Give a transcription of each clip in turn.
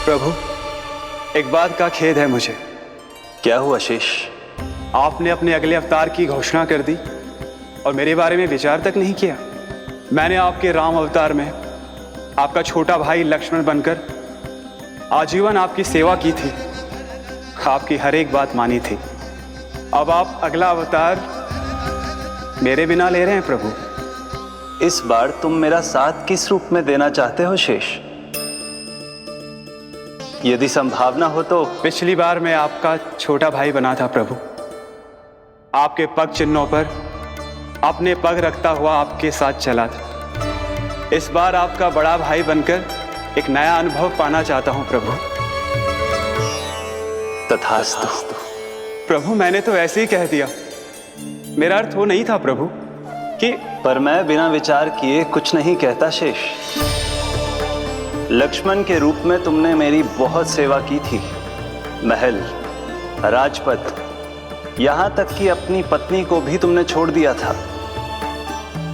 प्रभु, एक बात का खेद है मुझे। क्या हुआ शेष? आपने अपने अगले अवतार की घोषणा कर दी और मेरे बारे में विचार तक नहीं किया। मैंने आपके राम अवतार में आपका छोटा भाई लक्ष्मण बनकर आजीवन आपकी सेवा की थी, आपकी हर एक बात मानी थी। अब आप अगला अवतार मेरे बिना ले रहे हैं प्रभु। इस बार तुम मेरा साथ किस रूप में देना चाहते हो शेष? यदि संभावना हो तो। पिछली बार मैं आपका छोटा भाई बना था प्रभु, आपके पग चिन्हों पर अपने पग रखता हुआ आपके साथ चला था। इस बार आपका बड़ा भाई बनकर एक नया अनुभव पाना चाहता हूं प्रभु। तथास्तु। प्रभु, मैंने तो ऐसे ही कह दिया, मेरा अर्थ वो नहीं था प्रभु कि। पर मैं बिना विचार किए कुछ नहीं कहता शेष। लक्ष्मण के रूप में तुमने मेरी बहुत सेवा की थी। महल, राजपथ, यहां तक कि अपनी पत्नी को भी तुमने छोड़ दिया था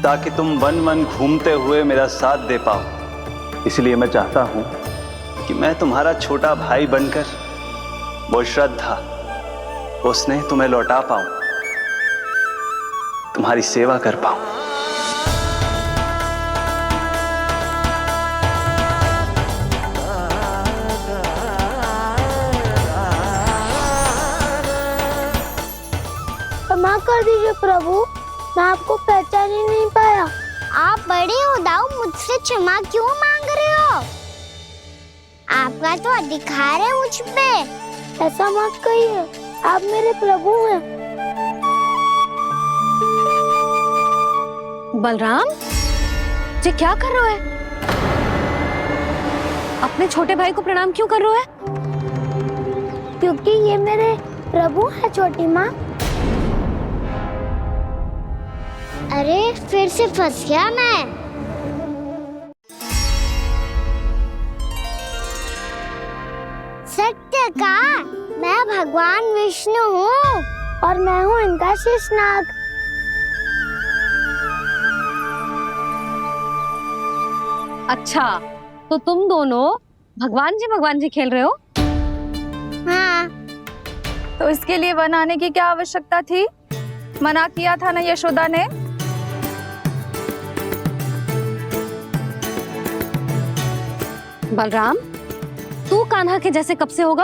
ताकि तुम वन वन घूमते हुए मेरा साथ दे पाओ। इसलिए मैं चाहता हूं कि मैं तुम्हारा छोटा भाई बनकर वो श्रद्धा, वो स्नेह तुम्हें लौटा पाऊं, तुम्हारी सेवा कर पाऊं। क्षमा कर दीजिए प्रभु, मैं आपको पहचान ही नहीं पाया। आप बड़े हो दाऊ, मुझसे क्षमा क्यों मांग रहे हो? आपका तो अधिकार है मुझ पे। ऐसा मत कहिए, आप मेरे प्रभु हैं। बलराम जी, क्या कर रहे हो? अपने छोटे भाई को प्रणाम क्यों कर रहे हो? क्योंकि ये मेरे प्रभु है छोटी माँ। अरे फिर से फंस गया मैं। सत्य का, मैं भगवान विष्णु हूँ और मैं हूँ इनका शेषनाग। अच्छा, तो तुम दोनों भगवान जी खेल रहे हो? हाँ। तो इसके लिए वन आने की क्या आवश्यकता थी? मना किया था ना यशोदा ने। बलराम, तू कान्हा के जैसे कब से होगा?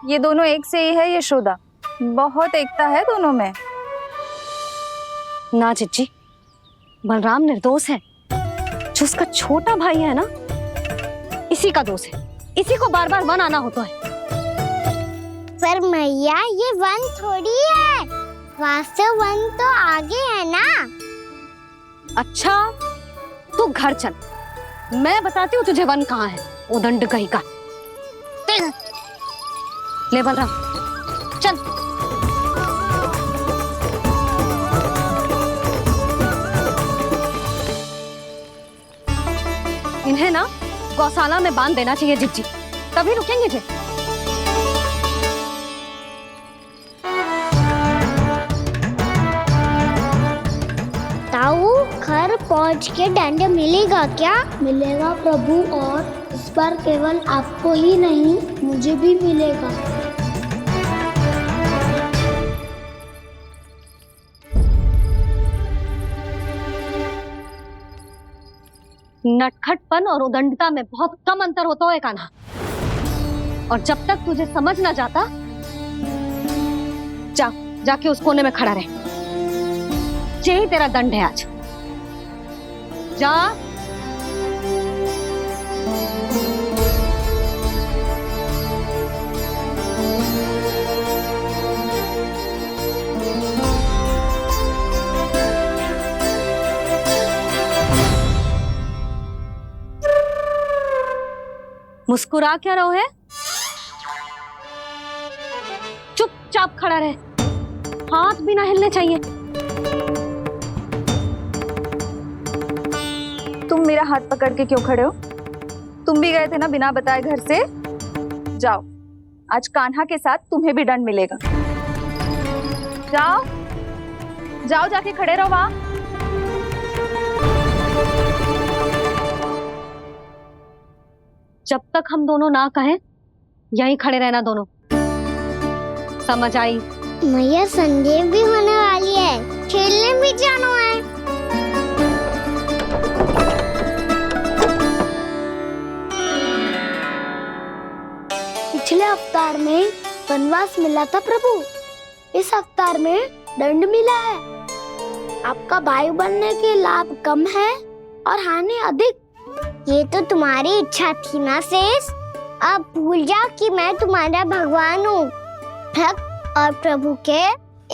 ये दोनों एक से ही है यशोदा, बहुत एकता है दोनों में। ना चिच्ची, बलराम निर्दोष है। जो उसका छोटा भाई है ना, इसी का दोष है। इसी को बार बार वन आना होता है। पर मैया, ये वन थोड़ी है, वास्तव वन तो आगे है ना। अच्छा, तू घर चल, मैं बताती हूँ तुझे वन कहाँ है। उदंड कहीं का। ले बलराम, चल। इन्हें ना गौशाला में बांध देना चाहिए जिज्जी, तभी रुकेंगे जे। ताऊ, घर पहुँच के दंड मिलेगा क्या? मिलेगा प्रभु, और इस बार केवल आपको ही नहीं, मुझे भी मिलेगा। नटखटपन और उदंडता में बहुत कम अंतर होता है कान्हा, और जब तक तुझे समझ ना जाता, जाके उस कोने में खड़ा रहे। यही तेरा दंड है आज। जा। मुस्कुरा क्या रहो है? चुपचाप खड़ा रहे, हाथ भी ना हिलने चाहिए। तुम मेरा हाथ पकड़ के क्यों खड़े हो? तुम भी गए थे ना बिना बताए घर से। जाओ, आज कान्हा के साथ तुम्हें भी दंड मिलेगा। जाओ जाओ, जाके खड़े रहो वहां। जब तक हम दोनों ना कहें यहीं खड़े रहना दोनों, समझ आई? मैया संध्या भी होने वाली है, खेलने भी जाना है। पिछले अवतार में वनवास मिला था प्रभु, इस अवतार में दंड मिला है। आपका भाई बनने के लाभ कम है और हानि अधिक। ये तो तुम्हारी इच्छा थी ना शेष, अब भूल जाओ कि मैं तुम्हारा भगवान हूँ। भक्त और प्रभु के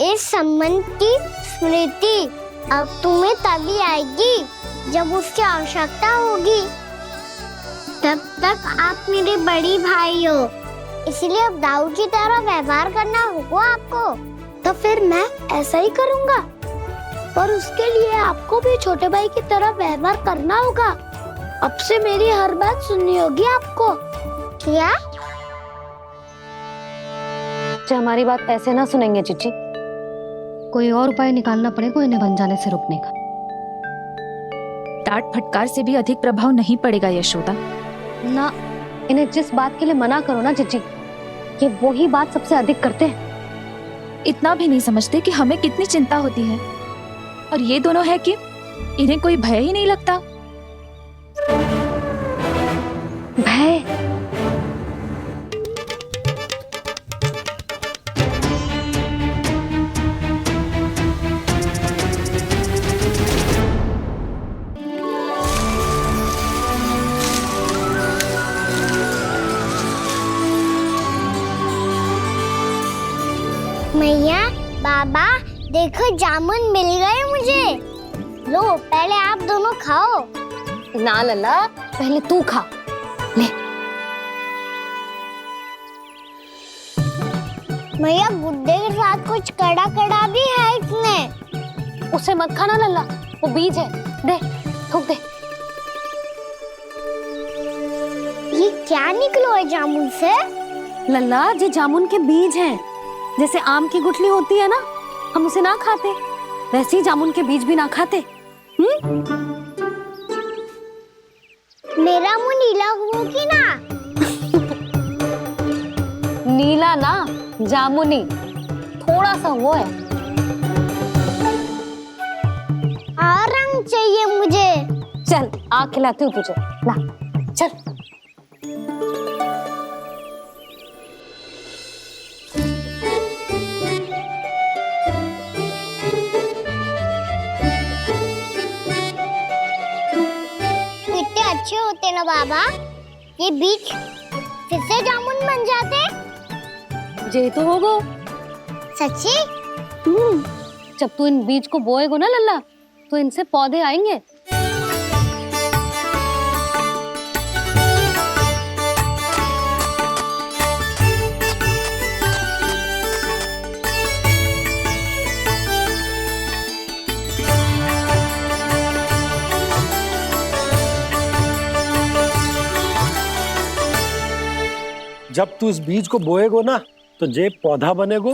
इस संबंध की स्मृति अब तुम्हें तभी आएगी जब उसकी आवश्यकता होगी। तब तक आप मेरे बड़ी भाई हो, इसलिए अब दाऊ की तरह व्यवहार करना होगा आपको। तो फिर मैं ऐसा ही करूँगा, पर उसके लिए आपको भी छोटे भाई की तरह व्यवहार करना होगा। अब से मेरी हर बात सुननी होगी आपको। क्या? जो हमारी बात ऐसे ना सुनेंगे चिच्ची, कोई और उपाय निकालना पड़ेगा इन्हें बन जाने से रुकने का। डांट फटकार से भी अधिक प्रभाव नहीं पड़ेगा यशोदा। ना, इन्हें जिस बात के लिए मना करो ना चिच्ची, ये वही बात सबसे अधिक करते हैं। इतना भी नहीं समझते कि हमें कितनी चिंता होती है, और ये दोनों है कि इन्हें कोई भय ही नहीं लगता। भय? मैया, बाबा, देखो जामुन मिल गए मुझे। लो, पहले आप दोनों खाओ। ना लल्ला, पहले तू खा ले। मैया, गुड्डे के साथ कुछ कड़ा कड़ा भी है इसमें। उसे मत खाना लल्ला, वो बीज है। दे, थूक दे। ये क्या निकलो है जामुन से? लल्ला, ये जामुन के बीज हैं। जैसे आम की गुठली होती है ना, हम उसे ना खाते, वैसे ही जामुन के बीज भी ना खाते। मेरा मुंह नीला हुआ कि ना? नीला ना, जामुनी, थोड़ा सा वो है। और रंग चाहिए मुझे। चल, आ खिलाती हूँ तुझे, ला, चल। अच्छे होते ना बाबा, ये बीज फिर से जामुन बन जाते। जे तो होगो। सच्ची? जब तू इन बीज को बोएगो ना लल्ला, तो इनसे पौधे आएंगे। जब तू इस बीज को बोएगो ना, तो जे पौधा बनेगो,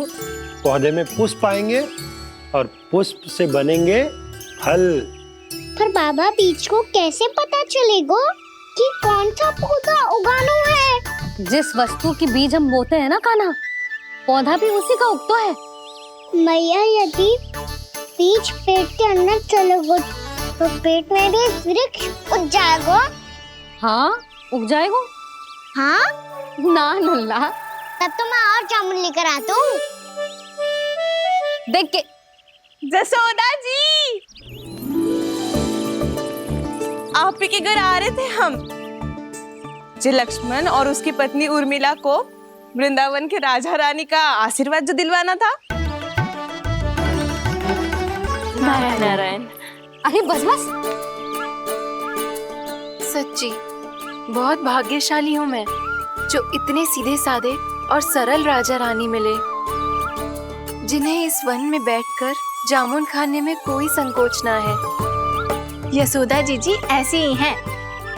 पौधे में पुष्प आएंगे और पुष्प से बनेंगे फल। पर बाबा, बीज को कैसे पता चलेगा कि कौन सा पौधा उगाना है? जिस वस्तु की बीज हम बोते हैं ना कान्हा, पौधा भी उसी का उगता है। मैया, यदि बीज पेट के अंदर चलेगा तो पेट में भी वृक्ष उग जाएगा। हाँ, उग जाएगा। हाँ? ना लल्ला, तब तो मैं और जामुन लेकर आता हूँ। देख के। जसोदा जी, आप ही के घर आ रहे थे हम। जी, लक्ष्मण और उसकी पत्नी उर्मिला को वृंदावन के राजा रानी का आशीर्वाद जो दिलवाना था। नारायण नारायण। अरे बस बस। सच्ची बहुत भाग्यशाली हूँ मैं, जो इतने सीधे साधे और सरल राजा रानी मिले, जिन्हें इस वन में बैठकर जामुन खाने में कोई संकोच ना है। यशोदा जी ऐसी ही हैं,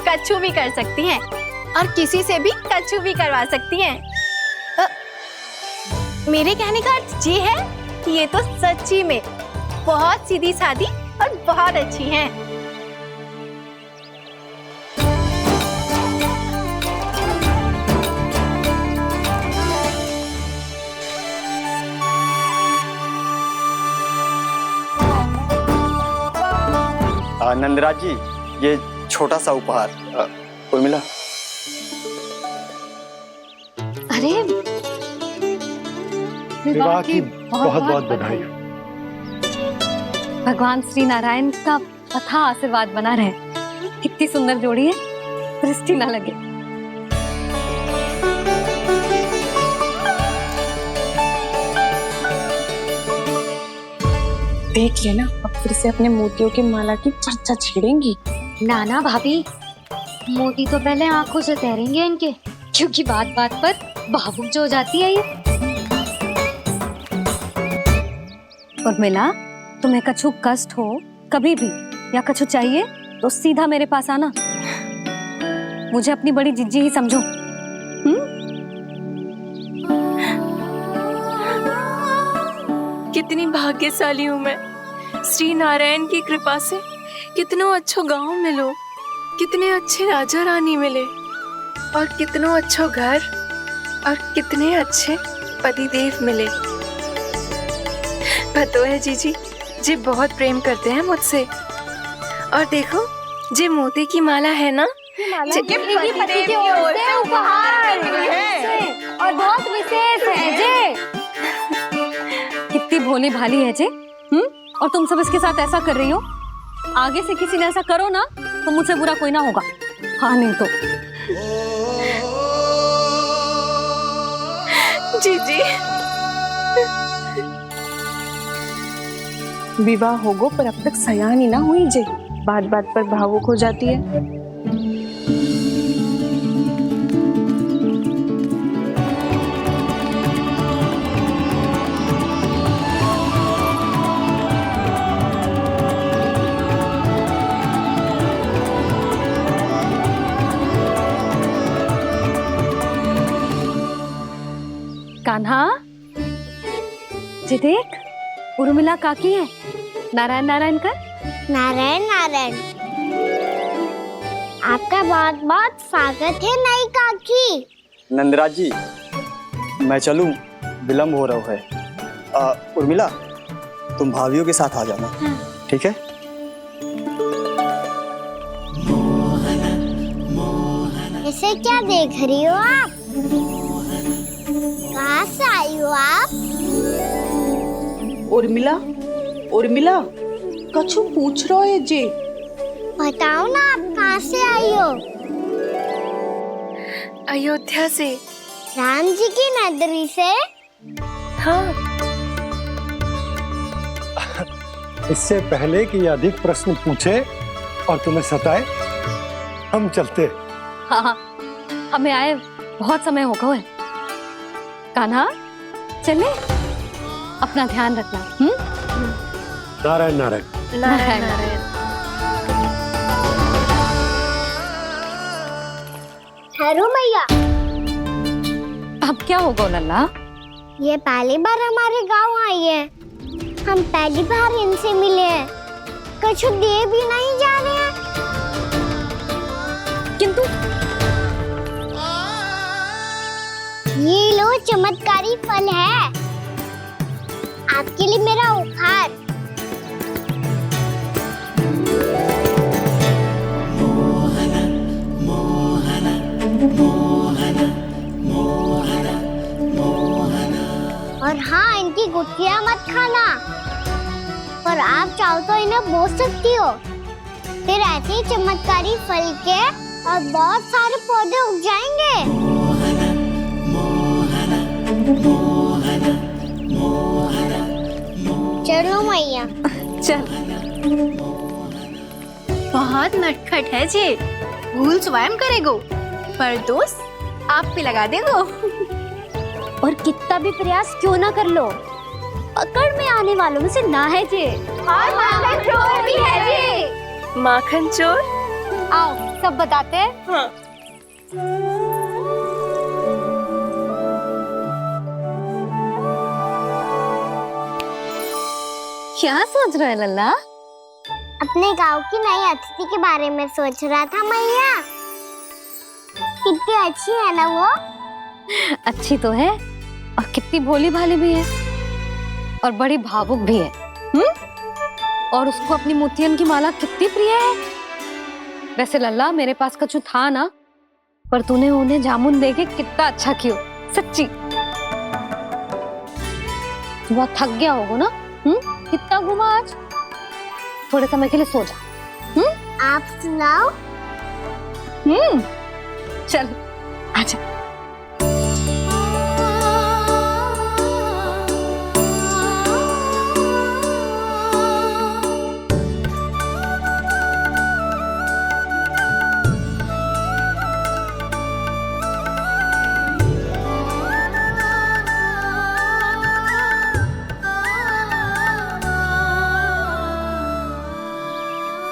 कच्छू भी कर सकती हैं और किसी से भी कच्छू भी करवा सकती हैं। मेरे कहने का अर्थ ये है कि ये तो सच्ची में बहुत सीधी सादी और बहुत अच्छी हैं। नंदराज जी, ये छोटा सा उपहार। उर्मिला। अरे विवाह की बहुत बहुत बधाई। भगवान श्री नारायण का अथाह आशीर्वाद बना रहे। कितनी सुंदर जोड़ी है, दृष्टि ना लगे। देख लेना, अब फिर से अपने मोतियों की माला की चर्चा छेड़ेंगी। नाना भाभी, मोती तो पहले आंखों से तैरेंगे इनके, क्योंकि बात बात पर भावुक जो हो जाती है ये। उर्मिला, तुम्हें कछु कष्ट हो कभी भी या कछु चाहिए तो सीधा मेरे पास आना। मुझे अपनी बड़ी जिज्जी ही समझो। कितनी भाग्यशाली हूँ मैं, श्री नारायण की कृपा से कितनों अच्छो गांव मिलो, कितने अच्छे राजा रानी मिले, और कितनों अच्छो घर और कितने अच्छे पतिदेव मिले। पतो है जीजी, जी बहुत प्रेम करते हैं मुझसे। और देखो, जे मोती की माला है ना, पति की ओर से उपहार और बहुत विशेष है जे। कितनी भोली भाली है जे। और तुम सब इसके साथ ऐसा कर रही हो। आगे से किसी ने ऐसा करो ना तो मुझसे बुरा कोई ना होगा। हाँ नहीं तो। जीजी, विवाह होगो पर अब तक सयान ही ना हुई जे, बात बात पर भावुक हो जाती है। कान्हा, जे देख, उर्मिला काकी है। नारायण नारायण कर। नारायण नारायण। आपका बहुत बहुत स्वागत है नई काकी। नंदराज जी, मैं चलूं, विलम्ब हो रहा है। उर्मिला, तुम भाभियों के साथ आ जाना। ठीक है? इसे क्या देख रही हो आप? कहाँ से आई हो आप? उर्मिला, उर्मिला, कछु पूछ रहा है जे। बताओ ना, आप कहाँ से आई हो? अयोध्या से। राम जी की नगरी से? हाँ। इससे पहले कि ये अधिक प्रश्न पूछे और तुम्हें सताए, हम चलते। हाँ हाँ, हमें आए बहुत समय हो गया है। कान्हा, चले, अपना ध्यान रखना। नारायण नारायण। नारायण नारायण। ठहरो मैया। अब क्या होगा लल्ला? ये पहली बार हमारे गांव आई है। हम पहली बार इनसे मिले हैं। कछु दे भी नहीं जा रहे हैं। किंतु ये लो, चमत्कारी फल है आपके लिए, मेरा उपहार। और हाँ, इनकी गुठलियां मत खाना, और आप चाहो तो इन्हें बोल सकती हो। फिर ऐसे ही चमत्कारी फल के और बहुत सारे पौधे उग जाएंगे। चलो मैया। चल। बहुत नटखट है जे, भूल स्वयं करेगो, पर दोष आप पे लगा देगो। और कितना भी प्रयास क्यों ना कर लो, पकड़ में आने वालों में से ना है जे। और माखन चोर भी है जे। माखन चोर? आओ सब बताते हैं। हाँ। क्या सोच रहा है लल्ला? अपने गांव की नई अतिथि के बारे में सोच रहा था मैया। कितनी अच्छी है ना वो? अच्छी तो है, और कितनी भोली भाली भी है, और बड़ी भावुक भी है। और उसको अपनी मोतियन की माला कितनी प्रिय है। वैसे लल्ला मेरे पास कछु था ना, पर तूने उन्हें जामुन देके कितना अच्छा किया, सच्ची। तू बहुत थक गया होगा ना, कितना घुमा आज। थोड़े समय के लिए सो जा। आप सुनाओ। चल आजा।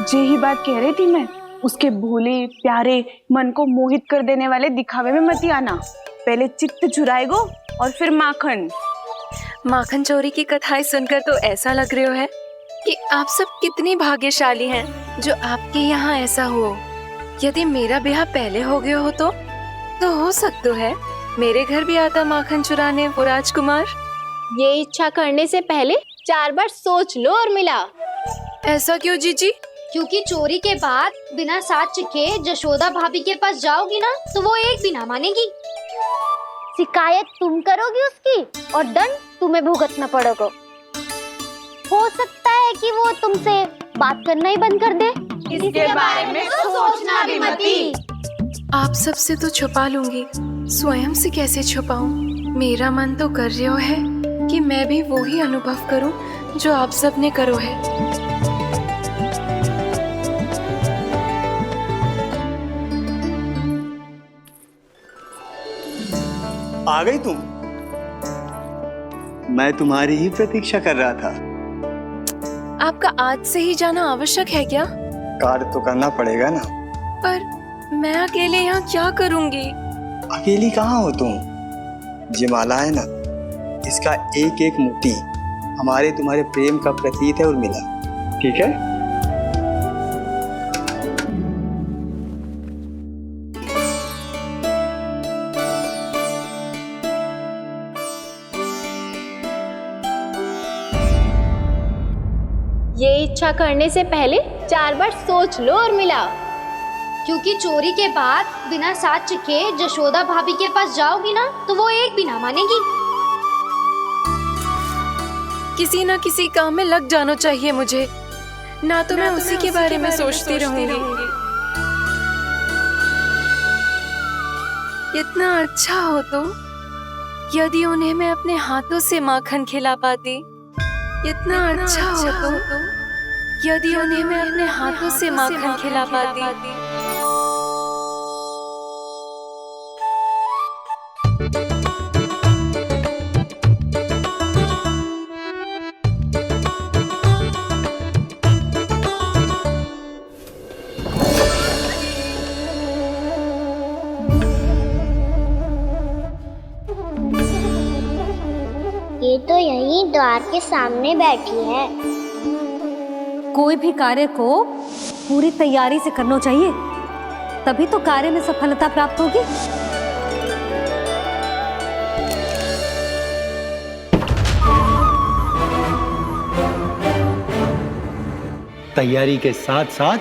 यही बात कह रही थी मैं, उसके भोले प्यारे मन को मोहित कर देने वाले दिखावे में मत आना। पहले चित्त चुराएगो और फिर माखन। माखन चोरी की कथाएं सुनकर तो ऐसा लग रहा है कि आप सब कितनी भाग्यशाली हैं जो आपके यहाँ ऐसा हो। यदि मेरा ब्याह पहले हो गया हो तो हो सकता है मेरे घर भी आता माखन चुराने वो राजकुमार। ये इच्छा करने से पहले 4 बार सोच लो उर्मिला। ऐसा क्यों जीजी? क्योंकि चोरी के बाद बिना साक्ष्य के जशोदा भाभी के पास जाओगी ना तो वो एक भी ना मानेगी। शिकायत तुम करोगी उसकी और दंड तुम्हें भुगतना पड़ेगा। हो सकता है कि वो तुमसे बात करना ही बंद कर दे। इसके बारे में तो सोचना भी मती। आप सबसे तो छुपा लूंगी, स्वयं से कैसे छुपाऊं? मेरा मन तो कर रहा है कि मैं भी वो ही अनुभव करूं जो आप सब ने करो है। आ गई तुम? मैं तुम्हारी ही प्रतीक्षा कर रहा था। आपका आज से ही जाना आवश्यक है क्या? कार्य तो करना पड़ेगा ना। पर मैं अकेले यहाँ क्या करूँगी? अकेली कहाँ हो तुम? ये माला है ना, इसका एक एक मोती हमारे तुम्हारे प्रेम का प्रतीक है उर्मिला, ठीक है? ये इच्छा करने से पहले 4 बार सोच लो उर्मिला। क्योंकि चोरी के बाद बिना साक्ष्य के जशोदा भाभी के पास जाओगी ना तो वो एक भी ना मानेगी। किसी ना किसी काम में लग जाना चाहिए मुझे, ना तो मैं उसी के बारे में सोचती रहूंगी। इतना अच्छा हो तो यदि उन्हें मैं अपने हाथों से माखन खिला पाती। इतना अच्छा हो तो यदि उन्हें मैं अपने हाथों से माखन खिला पाती। ये तो यहीं द्वार के सामने बैठी है। कोई भी कार्य को पूरी तैयारी से करना चाहिए, तभी तो कार्य में सफलता प्राप्त होगी। तैयारी के साथ साथ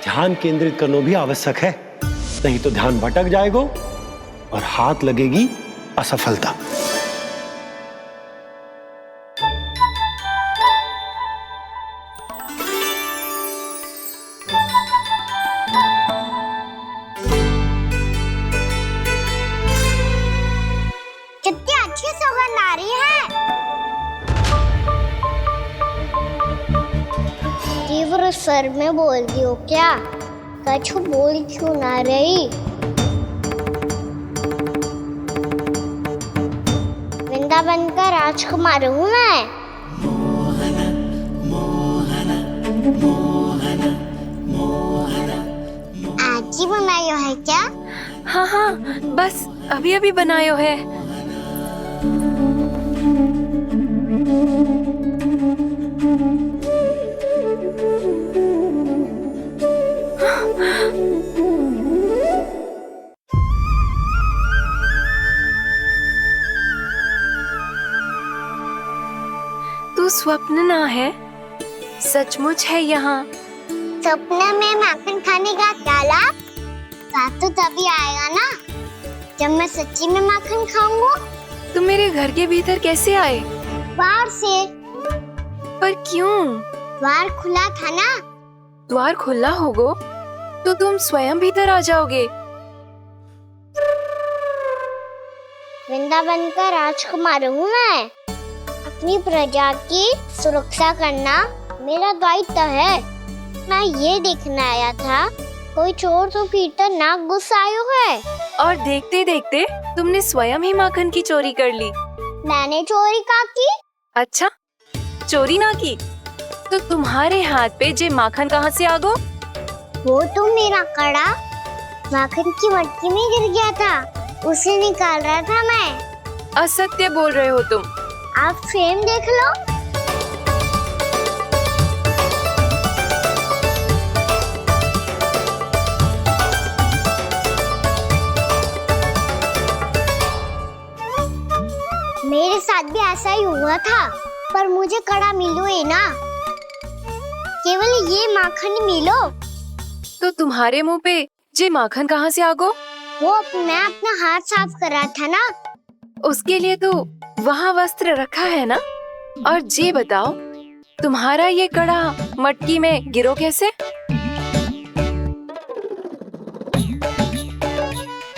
ध्यान केंद्रित करना भी आवश्यक है, नहीं तो ध्यान भटक जाएगा और हाथ लगेगी असफलता। कितनी अच्छी सुगंध आ रही है। तीव्र स्वर में बोल दियो क्या? कछु बोल क्यों ना रही? वृंदावन का राजकुमार हूँ मैं। आज ही बनायो है क्या? हाँ हाँ, बस अभी अभी बनायो है। तू स्वप्न ना है, सचमुच है यहाँ। सपने में माखन खाने का क्या लाभ? स्वाद तो तभी आएगा ना जब मैं सच्ची में माखन खाऊंगा। तुम मेरे घर के भीतर कैसे आए? बाहर से। पर क्यों? द्वार खुला था ना। द्वार खुला होगा तो तुम स्वयं भीतर आ जाओगे। वृंदावन का राजकुमार हूँ मैं। अपनी प्रजा की सुरक्षा करना मेरा दायित्व है। मैं ये देखने आया था कोई चोर तो भीतर ना घुस आयो है। और देखते देखते तुमने स्वयं ही माखन की चोरी कर ली। मैंने चोरी का की? अच्छा, चोरी ना की तो तुम्हारे हाथ पे जे माखन कहाँ से आ गो? वो तो मेरा कड़ा माखन की मटकी में गिर गया था, उसे निकाल रहा था मैं। असत्य बोल रहे हो तुम। आप फ्रेम देख लो। मेरे साथ भी ऐसा ही हुआ था, पर मुझे कड़ा मिलो है ना, केवल ये माखन मिलो। तो तुम्हारे मुंह पे जे माखन कहाँ से आ गो? वो मैं अपना हाथ साफ कर रहा था ना। उसके लिए तो वहाँ वस्त्र रखा है ना। और जे बताओ, तुम्हारा ये कड़ा मटकी में गिरो कैसे?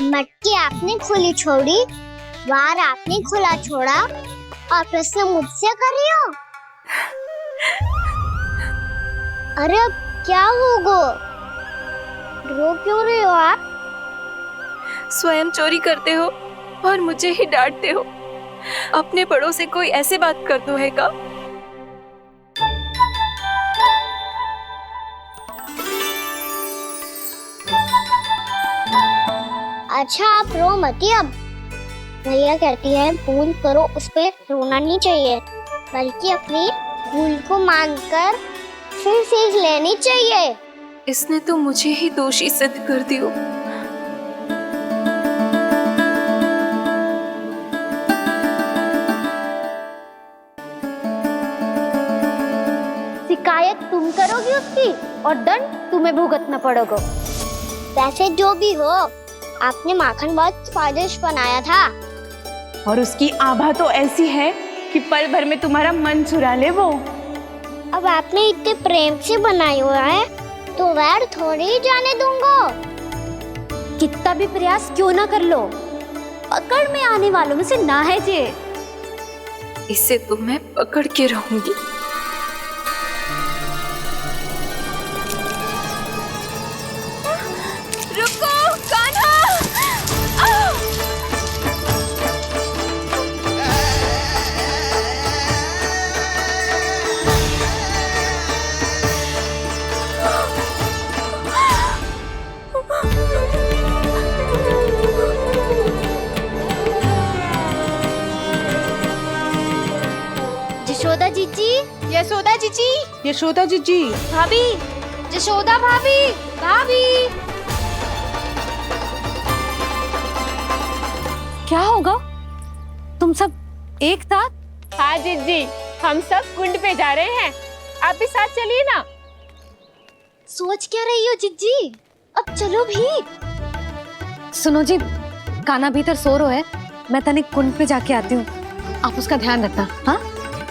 मटकी आपने खुली छोड़ी, द्वार आपने खुला छोड़ा, और प्रश्न मुझसे कर रही हो? अरे अब क्या होगा? रो क्यों रहे हो आप? स्वयं चोरी करते हो और मुझे ही डांटते हो। अपने बड़ों से कोई ऐसे बात कर दो है का? अच्छा आप रो मती। अब भैया कहती है भूल करो, उस पे रोना नहीं चाहिए, बल्कि अपनी भूल को मानकर फिर सीख लेनी चाहिए। इसने तो मुझे ही दोषी सिद्ध कर दियो। शिकायत तुम करोगी उसकी और दंड तुम्हें भुगतना पड़ेगा। वैसे जो भी हो, आपने माखन बहुत स्वादिष्ट बनाया था। और उसकी आभा तो ऐसी है कि पल भर में तुम्हारा मन चुरा ले वो। अब आपने इतने प्रेम से बनाई हुआ है तो वैर थोड़ी ही जाने दूंगा। कितना भी प्रयास क्यों ना कर लो, पकड़ में आने वालों में से ना है जे। इसे तो मैं पकड़ के रहूंगी। रुको कान्हा! यशोदा जीजी, यशोदा जीजी, यशोदा जीजी, भाभी, यशोदा भाभी, भाभी। क्या होगा? तुम सब एक साथ? हाँ जीजी, हम सब कुंड पे जा रहे हैं, आप भी साथ चलिए ना। सोच क्या रही हो जीजी? अब चलो भी। सुनो जी, कान्हा भीतर सो रहा है, मैं तनिक कुंड पे जाके आती हूँ, आप उसका ध्यान रखना। हाँ,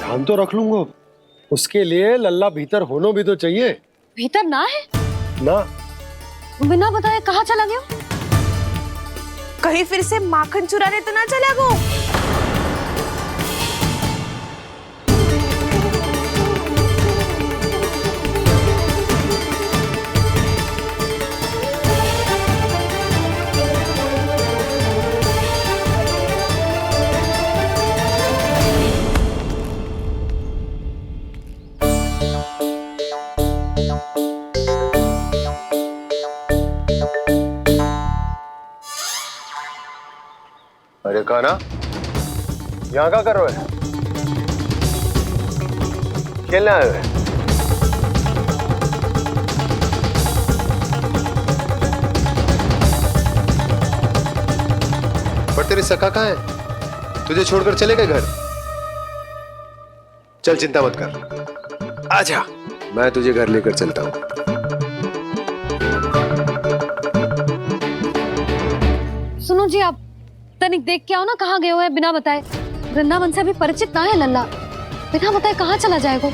ध्यान तो रख लूंगा, उसके लिए लल्ला भीतर होना भी तो चाहिए। भीतर ना है ना? बिना बताए कहाँ चला गया? कहीं फिर से माखन चुराने तो ना चला गो। अरे कान्हा, यहाँ क्या कर रहे हो? खेलने आए हुए? पर तेरी सखा कहाँ है? तुझे छोड़कर चले गए घर? चल चिंता मत कर, आजा। मैं तुझे घर लेकर चलता हूँ। सुनो जी, आप तनिक देख के आओ ना कहाँ गए हुए हैं बिना बताए। वृंदावन से अभी परिचित ना है लल्ला, बिना बताए कहाँ चला जाएगा।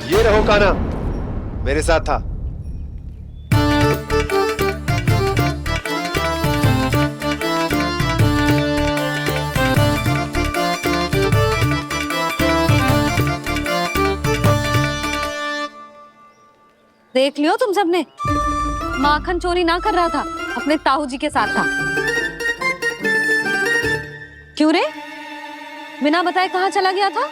ये रहो कान्हा, मेरे साथ था। देख लियो तुम सबने, माखन चोरी ना कर रहा था, अपने ताऊ जी के साथ था। क्यों रे, बिना बताए कहाँ चला गया था?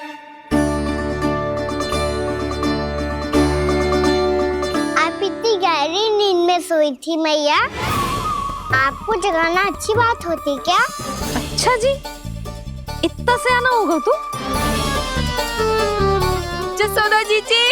आप इतनी गहरी नींद में सोई थी मैया, आपको जगाना अच्छी बात होती क्या? अच्छा जी, इतना से आना होगा तू। जसोदा जीजी,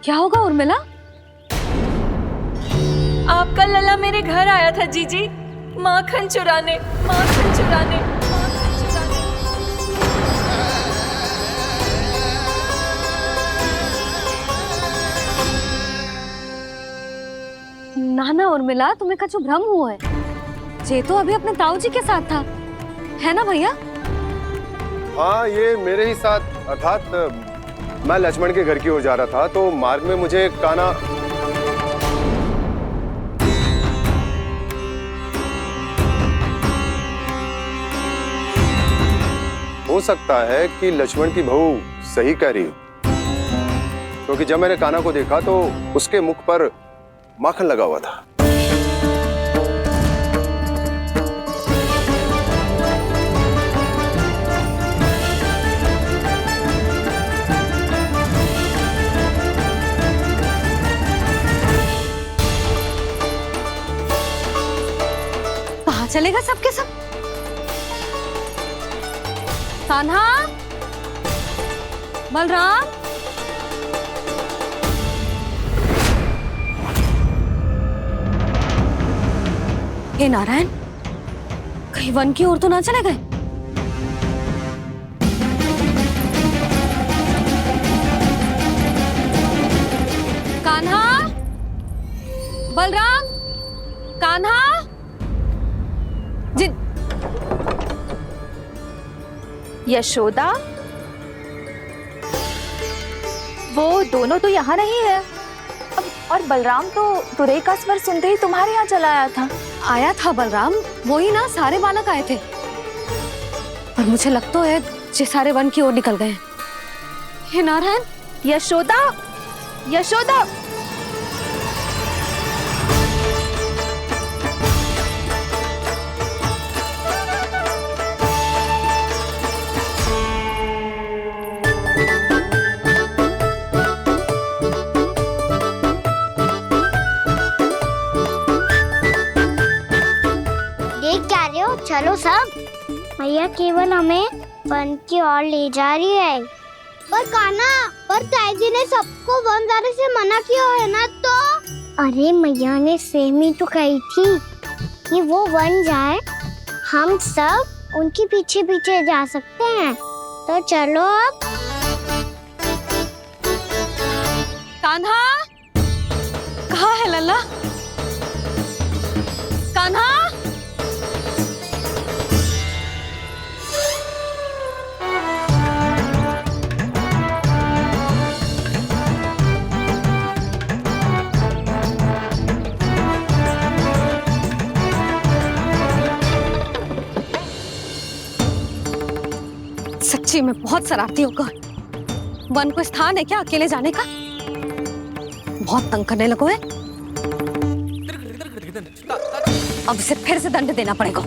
क्या होगा उर्मिला? आपका लला मेरे घर आया था जीजी, माखन चुराने, माखन चुराने, माखन चुराने। ना ना उर्मिला, तुम्हें कछु भ्रम हुआ है। ये तो अभी अपने ताऊ जी के साथ था, है ना भैया? हाँ, ये मेरे ही साथ, अर्थात मैं लक्ष्मण के घर की ओर जा रहा था, तो मार्ग में मुझे कान्हा हो सकता है कि लक्ष्मण की बहू सही कह रही हो, क्योंकि जब मैंने कान्हा को देखा तो उसके मुख पर माखन लगा हुआ था। कहाँ चलेगा सबके सब? कान्हा, बलराम, हे नारायण, कहीं वन की ओर तो ना चले गए? कान्हा, बलराम, कान्हा, जिन यशोदा, वो दोनों तो यहाँ नहीं है। अब और बलराम तो तुरई का स्वर सुनते ही तुम्हारे यहाँ चला आया था। आया था बलराम, वही ना, सारे बालक आए थे। पर मुझे लगता है ये सारे वन की ओर निकल गए। हे नारायण, यशोदा, यशोदा, चलो सब, मैया केवल हमें वन की ओर ले जा रही है। पर कान्हा, पर ताई जी ने सबको वन जाने से मना किया है ना, तो अरे मैया ने सेम ही तो कही थी कि वो वन जाए, हम सब उनके पीछे पीछे जा सकते हैं। तो चलो अब। कान्हा, कहाँ है लल्ला? कान्हा, सच्ची में बहुत शरारती होकर। वन को स्थान है क्या अकेले जाने का? बहुत तंग करने लगो है। अब इसे फिर से दंड देना पड़ेगा।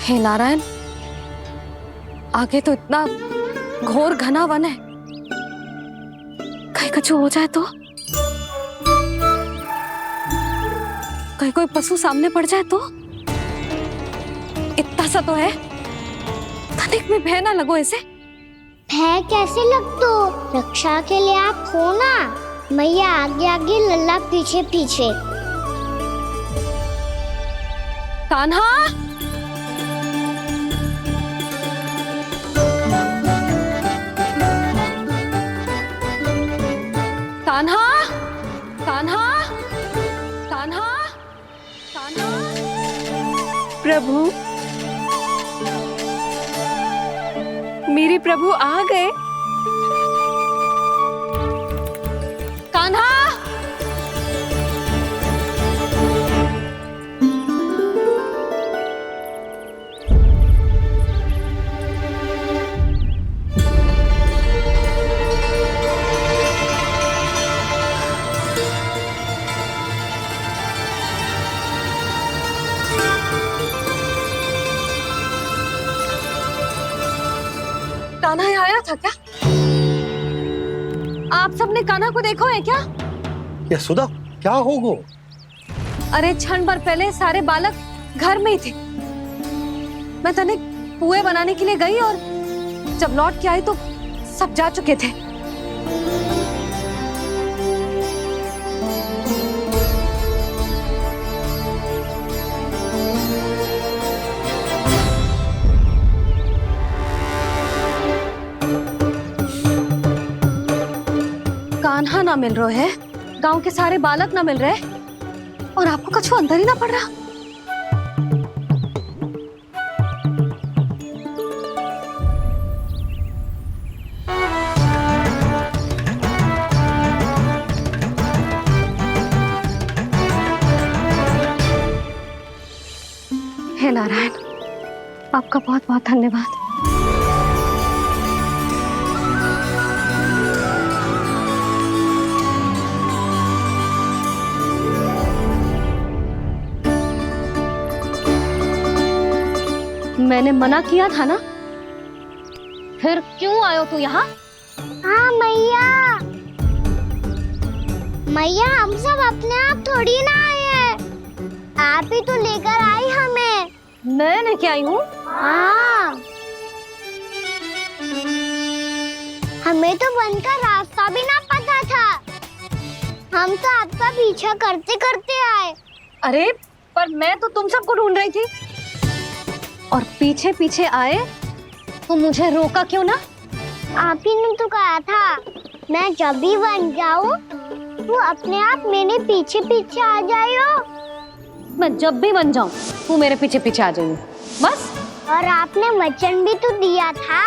हे नारायण, आगे तो इतना घोर घना वन है, कहीं कुछ हो जाए तो, कहीं कोई पशु सामने पड़ जाए तो। इतना सा तो है, तनिक में भय ना लगो ऐसे। भय कैसे लगतो? रक्षा के लिए आप हो ना। मैया आगे आगे, लल्ला पीछे पीछे। कान्हा, कान्हा, कान्हा, कान्हा, कान्हा। प्रभु, मेरे प्रभु आ गए। कान्हा, कान्हा यहाँ आया था क्या? आप सबने कान्हा को देखो है क्या? यशोदा, क्या होगो? अरे क्षण भर पहले सारे बालक घर में ही थे। मैं तनिक पुए बनाने के लिए गई और जब लौट के आई तो सब जा चुके थे। कान्हा ना मिल रहा है, गांव के सारे बालक ना मिल रहे, और आपको कछु अंदर ही ना पड़ रहा। हे नारायण, आपका बहुत बहुत धन्यवाद। मैंने मना किया था ना, फिर क्यों आयो तू यहाँ? हाँ मैया, मैया हम सब अपने आप थोड़ी ना आए हैं, आप ही तो लेकर आई हमें। मैं लेके आई हूँ? हाँ, हमें तो वन का रास्ता भी ना पता था, हम तो आपका पीछा करते करते आए। अरे पर मैं तो तुम सबको ढूंढ रही थी, और पीछे पीछे आए तो मुझे रोका क्यों ना? आप ही ने तो कहा था मैं जब भी बन जाऊं तू अपने आप मेरे पीछे पीछे आ जाइयो। मैं जब भी बन जाऊं तू मेरे पीछे पीछे आ जाइयो, बस। और आपने वचन भी तो दिया था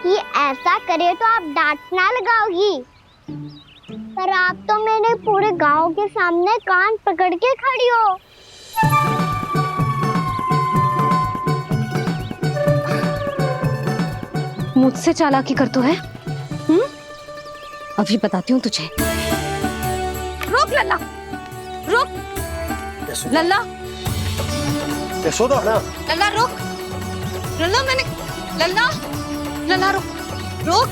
कि ऐसा करे तो आप डांट ना लगाओगी, पर आप तो मेरे पूरे गांव के सामने कान पकड़ के खड़ी हो। मुझसे चालाकी कर तो है? अभी बताती हूँ तुझे। रुक लल्ला, रुक लल्ला, यशोदा ना, लल्ला रुक, लल्ला मैंने, लल्ला, लल्ला रुक, रुक।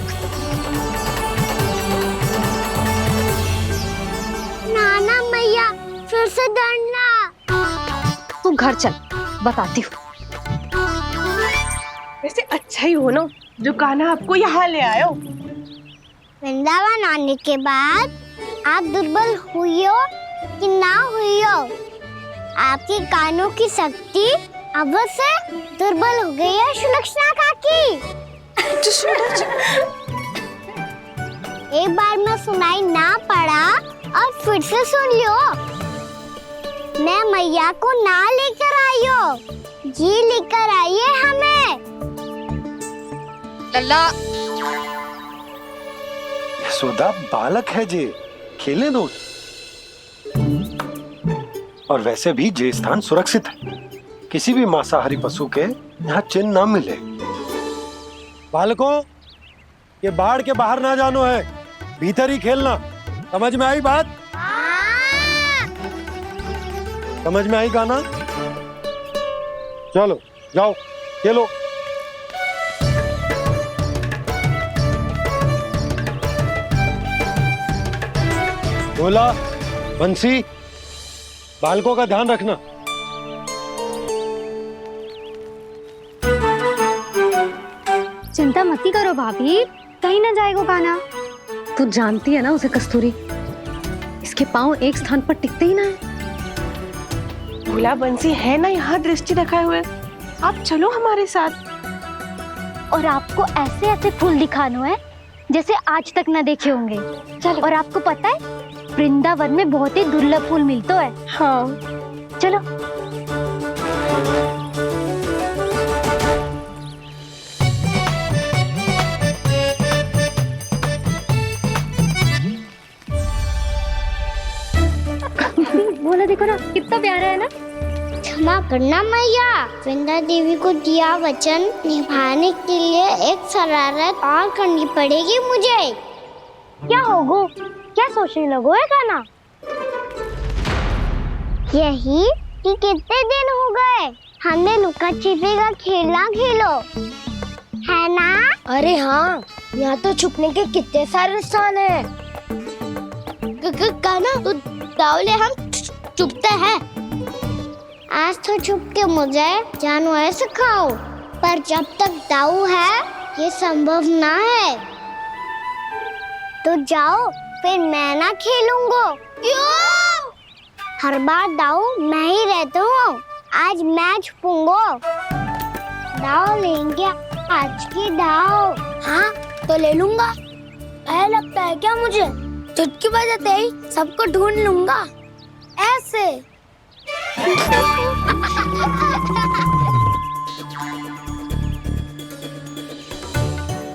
नाना मैया फिर से डरना। तू घर चल, बताती हूँ। वैसे अच्छा ही हो ना जो कान्हा आपको यहाँ ले आयो। वृंदावन आने के बाद आप दुर्बल हुई हो कि ना हुई हो, आपके कानों की शक्ति अवश्य दुर्बल हो गई है सुलक्षणा काकी। एक बार में सुनाई ना पड़ा और फिर से सुन लियो। मैं मैया को ना लेकर आई हो, जी लेकर आई है हमें। लल्ला, यशोदा बालक है जे, खेले दो। और वैसे भी जे स्थान सुरक्षित है, किसी भी मांसाहारी पशु के यहाँ चिन्ह ना मिले। बालकों, ये बाढ़ के बाहर ना जानो है, भीतर ही खेलना। समझ में आई बात? समझ में आई कान्हा? चलो जाओ। ये लो। बोला बंसी, बालकों का ध्यान रखना। चिंता मत करो भाभी, कहीं ना जाएगा कान्हा। तू जानती है ना उसे कस्तूरी, इसके पांव एक स्थान पर टिकते ही ना है। भोला बंसी है ना यहाँ दृष्टि रखाए हुए, आप चलो हमारे साथ। और आपको ऐसे ऐसे फूल दिखाना है जैसे आज तक ना देखे होंगे। चलो। और आपको पता है वृंदावन में बहुत ही दुर्लभ फूल मिलते हैं। हाँ चलो। बोला देखो ना कितना प्यारा है ना। क्षमा करना मैया, वृंदा देवी को दिया वचन निभाने के लिए एक शरारत और करनी पड़ेगी मुझे। क्या होगो, क्या सोचने लगो है कान्हा? यही कि कितने दिन हो गए हमने लुका छिपी का खेलना खेलो, है ना? अरे हाँ, यहाँ तो छुपने के कितने सारे स्थान है। कान्हा तो दावले हम छुपते हैं। आज तो छुप के मुझे जानवर सिखाओ, पर जब तक दाऊ है ये संभव ना है। तो जाओ, फिर मैं ना खेलूंगा। क्यों? हर बार दाऊ मैं ही रहता हूँ, आज मैं छुपूंगा। दाऊ लेंगे आज की दाऊ। हाँ तो ले लूंगा। ऐसा लगता है क्या मुझे? चुटकी बजाते ही सबको ढूंढ लूंगा ऐसे।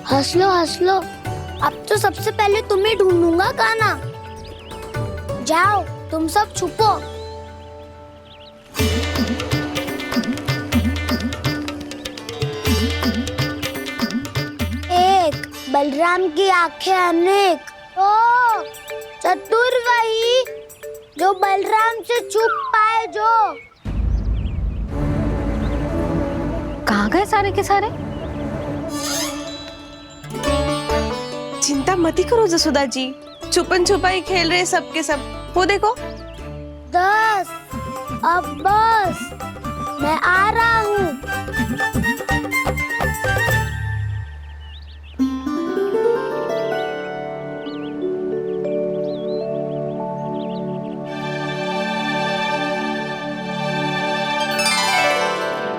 हंस लो, अब तो सबसे पहले तुम्हें ढूंढूंगा कान्हा। जाओ तुम सब छुपो। एक बलराम की आंखें अनेक। ओ चतुर वही जो बलराम से छुप पाए। जो कहाँ गए सारे के सारे? चिंता मत करो जसोदा जी, छुपन छुपाई खेल रहे सबके सब। वो देखो 10 अब बस, मैं आ रहा हूँ।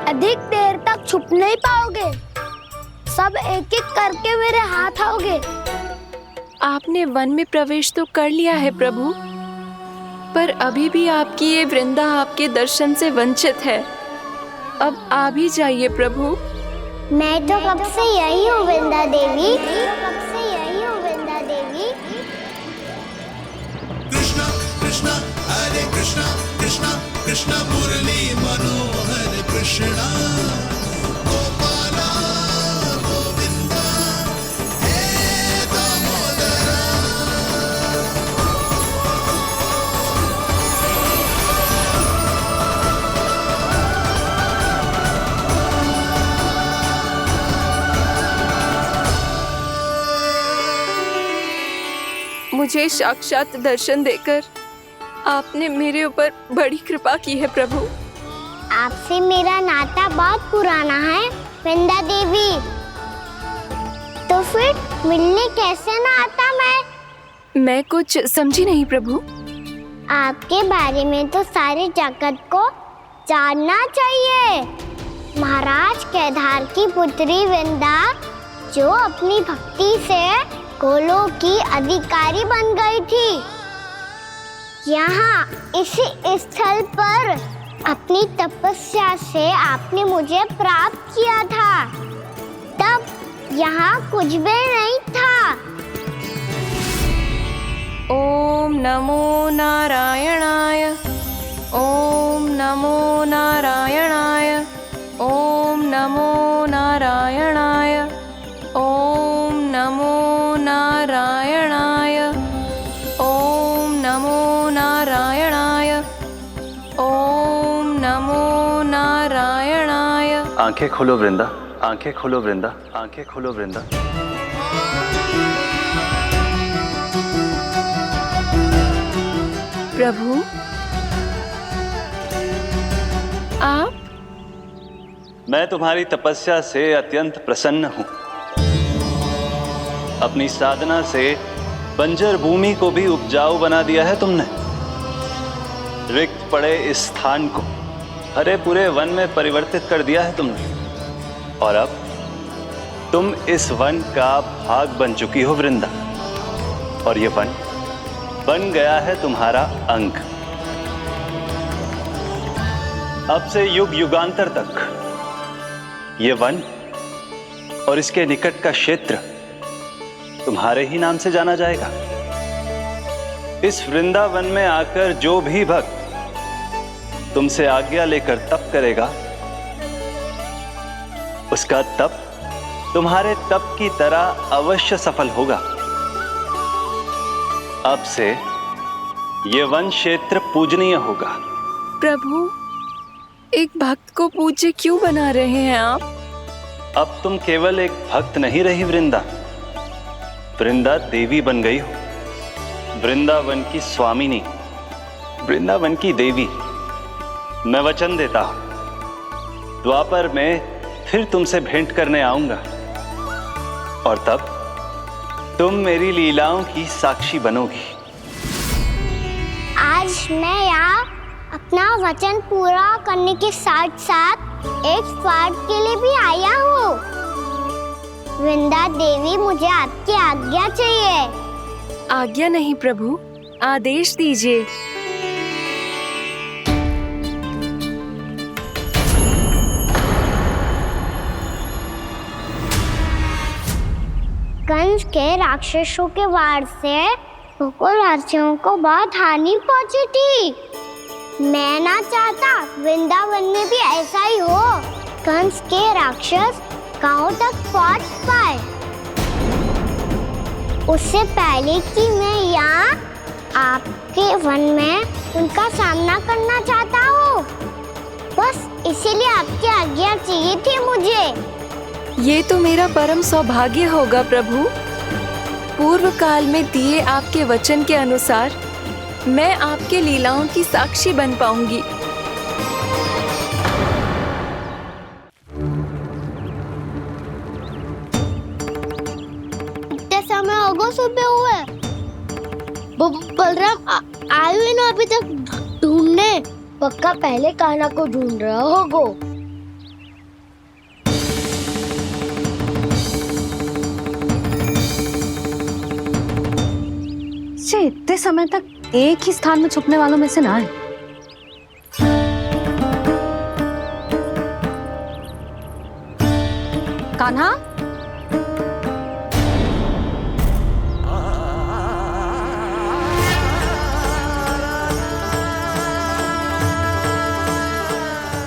अधिक देर तक छुप नहीं पाओगे, सब एक एक करके मेरे हाथ आओगे। आपने वन में प्रवेश तो कर लिया है प्रभु, पर अभी भी आपकी ये वृंदा आपके दर्शन से वंचित है। अब आ भी जाइए प्रभु। मैं तो कब से यही हूँ वृंदा देवी, कब से यही हूँ वृंदा देवी। कृष्णा कृष्णा हरे कृष्णा, कृष्णा कृष्णा मुरली मनोहर कृष्णा, गोपाला गोविंदा हे दामोदरा। मुझे साक्षात दर्शन देकर आपने मेरे ऊपर बड़ी कृपा की है प्रभु। आपसे मेरा नाता बहुत पुराना है वृंदा देवी, तो फिर मिलने कैसे ना आता मैं कुछ समझी नहीं प्रभु। आपके बारे में तो सारे जगत को जानना चाहिए। महाराज केदार की पुत्री वृंदा, जो अपनी भक्ति से गोलों की अधिकारी बन गई थी, यहाँ इसी स्थल पर अपनी तपस्या से आपने मुझे प्राप्त किया था। तब यहाँ कुछ भी नहीं था। ओम नमो नारायणाय, ओम नमो नारायणाय, ओम नमो नारायणाय, ओम नमो नारायणाय, ओम नमो नारायणाय, ओम नमो नारायणाय। आंखें खोलो वृंदा, आंखें खोलो वृंदा, आंखें खोलो वृंदा। प्रभु आप? मैं तुम्हारी तपस्या से अत्यंत प्रसन्न हूं। अपनी साधना से बंजर भूमि को भी उपजाऊ बना दिया है तुमने। रिक्त पड़े इस स्थान को हरे पूरे वन में परिवर्तित कर दिया है तुमने। और अब तुम इस वन का भाग बन चुकी हो वृंदा। और ये वन बन गया है तुम्हारा अंग। अब से युग युगांतर तक ये वन और इसके निकट का क्षेत्र तुम्हारे ही नाम से जाना जाएगा। इस वृंदावन में आकर जो भी भक्त तुमसे आज्ञा लेकर तप करेगा, उसका तप तुम्हारे तप की तरह अवश्य सफल होगा। अब से यह वन क्षेत्र पूजनीय होगा। प्रभु, एक भक्त को पूज्य क्यों बना रहे हैं आप? अब तुम केवल एक भक्त नहीं रही वृंदा, वृंदा देवी बन गई हो। वृंदावन की स्वामिनी, वृंदावन की देवी। मैं वचन देता हूं, द्वापर में फिर तुमसे भेंट करने आऊंगा और तब तुम मेरी लीलाओं की साक्षी बनोगी। आज मैं यहाँ अपना वचन पूरा करने के साथ साथ एक स्वार्थ के लिए भी आया हूँ। वृंदा देवी, मुझे आपकी आज्ञा चाहिए। आज्ञा नहीं प्रभु, आदेश दीजिए। कंस के राक्षसों के वार से गोकुलवासियों को बहुत हानि पहुंची थी। मैं ना चाहता वृंदावन में भी ऐसा ही हो। कंस के राक्षस गांव तक पहुंच पाए, उससे पहले कि मैं यहाँ आपके वन में उनका सामना करना चाहता हूँ। बस इसीलिए आपकी आज्ञा चाहिए थी मुझे। ये तो मेरा परम सौभाग्य होगा प्रभु। पूर्व काल में दिए आपके वचन के अनुसार मैं आपके लीलाओं की साक्षी बन पाऊंगी। इतने समय होगा सुबह हुए। बलराम आए हुए ना अभी तक ढूंढने। पक्का पहले कान्हा को ढूंढ रहा होगा। इतने समय तक एक ही स्थान में छुपने वालों में से ना है। कान्हा,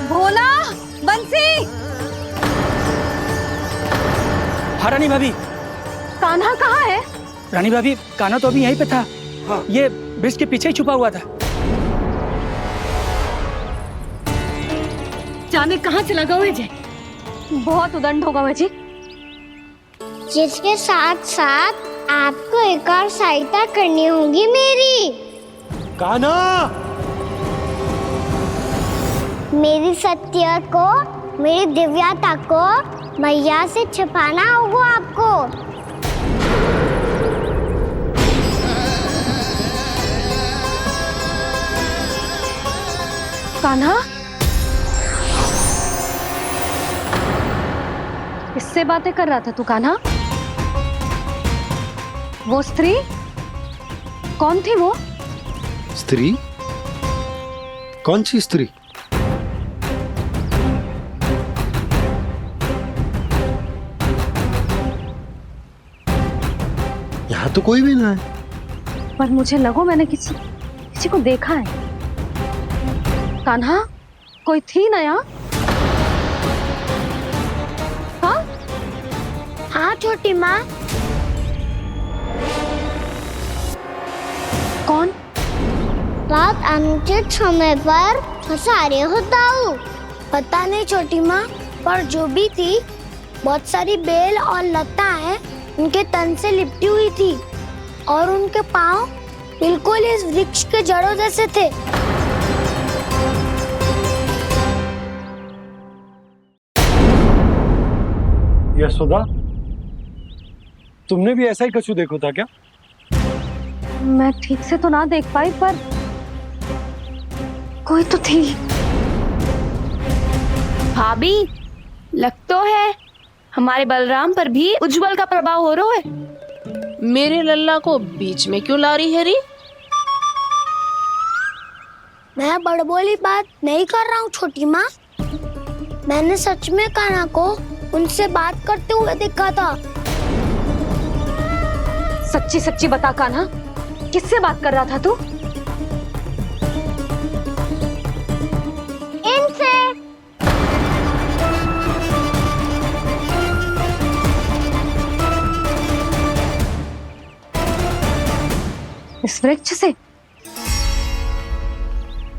भोला, बंसी। हाँ रानी भाभी। कान्हा कहाँ है? रानी भाभी, कान्हा तो अभी यहीं पे था। हाँ। ये ब्रिज के पीछे ही छुपा हुआ था। जाने कहाँ चला गया है? बहुत उदंड होगा वह जी। जिसके साथ साथ आपको एक और सहायता करनी होगी मेरी। कान्हा, मेरी सत्य को, मेरी दिव्यता को मैया से छिपाना होगा आपको। कान्हा, किससे बातें कर रहा था तू कान्हा? वो स्त्री कौन थी? वो स्त्री? कौन सी स्त्री? यहाँ तो कोई भी ना है। पर मुझे लगो मैंने किसी को देखा है। कान्हा, कोई थी ना यहाँ? हाँ? हाँ छोटी माँ। कौन? रात अनुचित समय पर फंसारे होता हूँ। पता नहीं छोटी माँ, पर जो भी थी बहुत सारी बेल और लताएं उनके तन से लिपटी हुई थी और उनके पांव बिल्कुल इस वृक्ष के जड़ों जैसे थे। यशोदा, तुमने भी ऐसा ही कछू देखा था क्या? मैं ठीक से तो ना देख पाई, पर कोई तो थी। भाभी, लग तो है हमारे बलराम पर भी उज्जवल का प्रभाव हो रहा है। मेरे लल्ला को बीच में क्यों ला रही है री? मैं बड़बोली बात नहीं कर रहा हूँ छोटी माँ। मैंने सच में कान्हा को उनसे बात करते हुए देखा था। सच्ची सच्ची बता कान्हा, किससे बात कर रहा था तू? इनसे। इस वृक्ष से?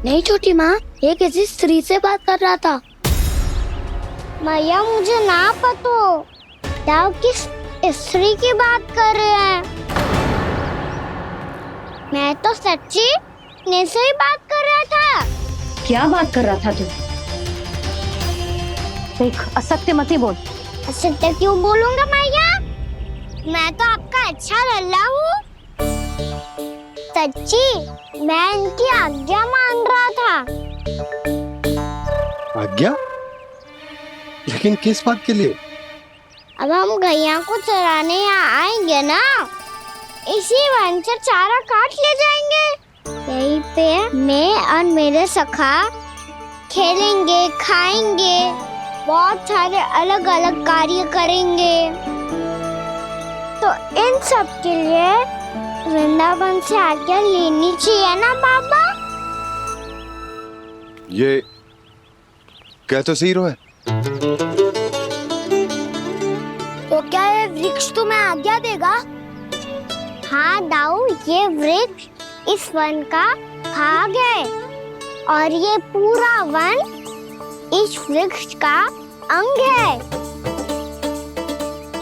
नहीं छोटी माँ, ये किसी स्त्री से बात कर रहा था। मैया मुझे ना पतो दाव किस स्त्री की बात कर रहे हैं। मैं तो सच्ची ने से ही बात कर रहा था। क्या बात कर रहा था तू? देख, असत्य मत ही बोल। असत्य क्यों बोलूंगा मैया? मैं तो आपका अच्छा लल्ला हूँ। सच्ची मैं इनकी आज्ञा मान रहा था। आज्ञा? लेकिन किस बात के लिए? अब हम गैया को चराने यहाँ आएंगे ना, इसी वन से चारा काट ले जाएंगे। यहीं पे मैं और मेरे सखा खेलेंगे, खाएंगे, बहुत सारे अलग अलग कार्य करेंगे। तो इन सब के लिए वृंदावन से आज्ञा लेनी चाहिए ना बाबा? ये कह तो सही रहा है। तो क्या ये वृक्ष तुम्हें आज्ञा देगा? हाँ दाऊ, ये वृक्ष इस वन का भाग है और ये पूरा वन इस वृक्ष का अंग है।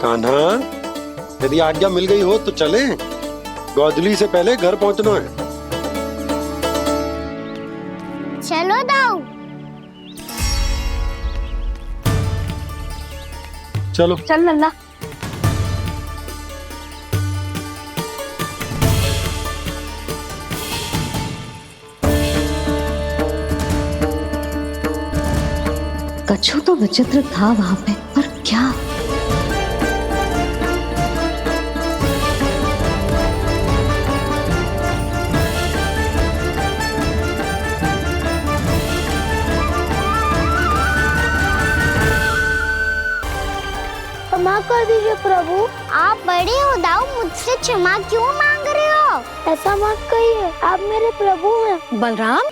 कान्हा, यदि आज्ञा मिल गई हो तो चले। गोधूली से पहले घर पहुंचना है। चलो दाऊ। चलो चल लल्ला। कछु तो विचित्र था वहां पे, पर क्या? क्षमा कर दीजिए प्रभु। आप बड़े हो दाऊ, मुझसे क्षमा क्यों मांग रहे हो? ऐसा मत कहिए, आप मेरे प्रभु हैं। बलराम,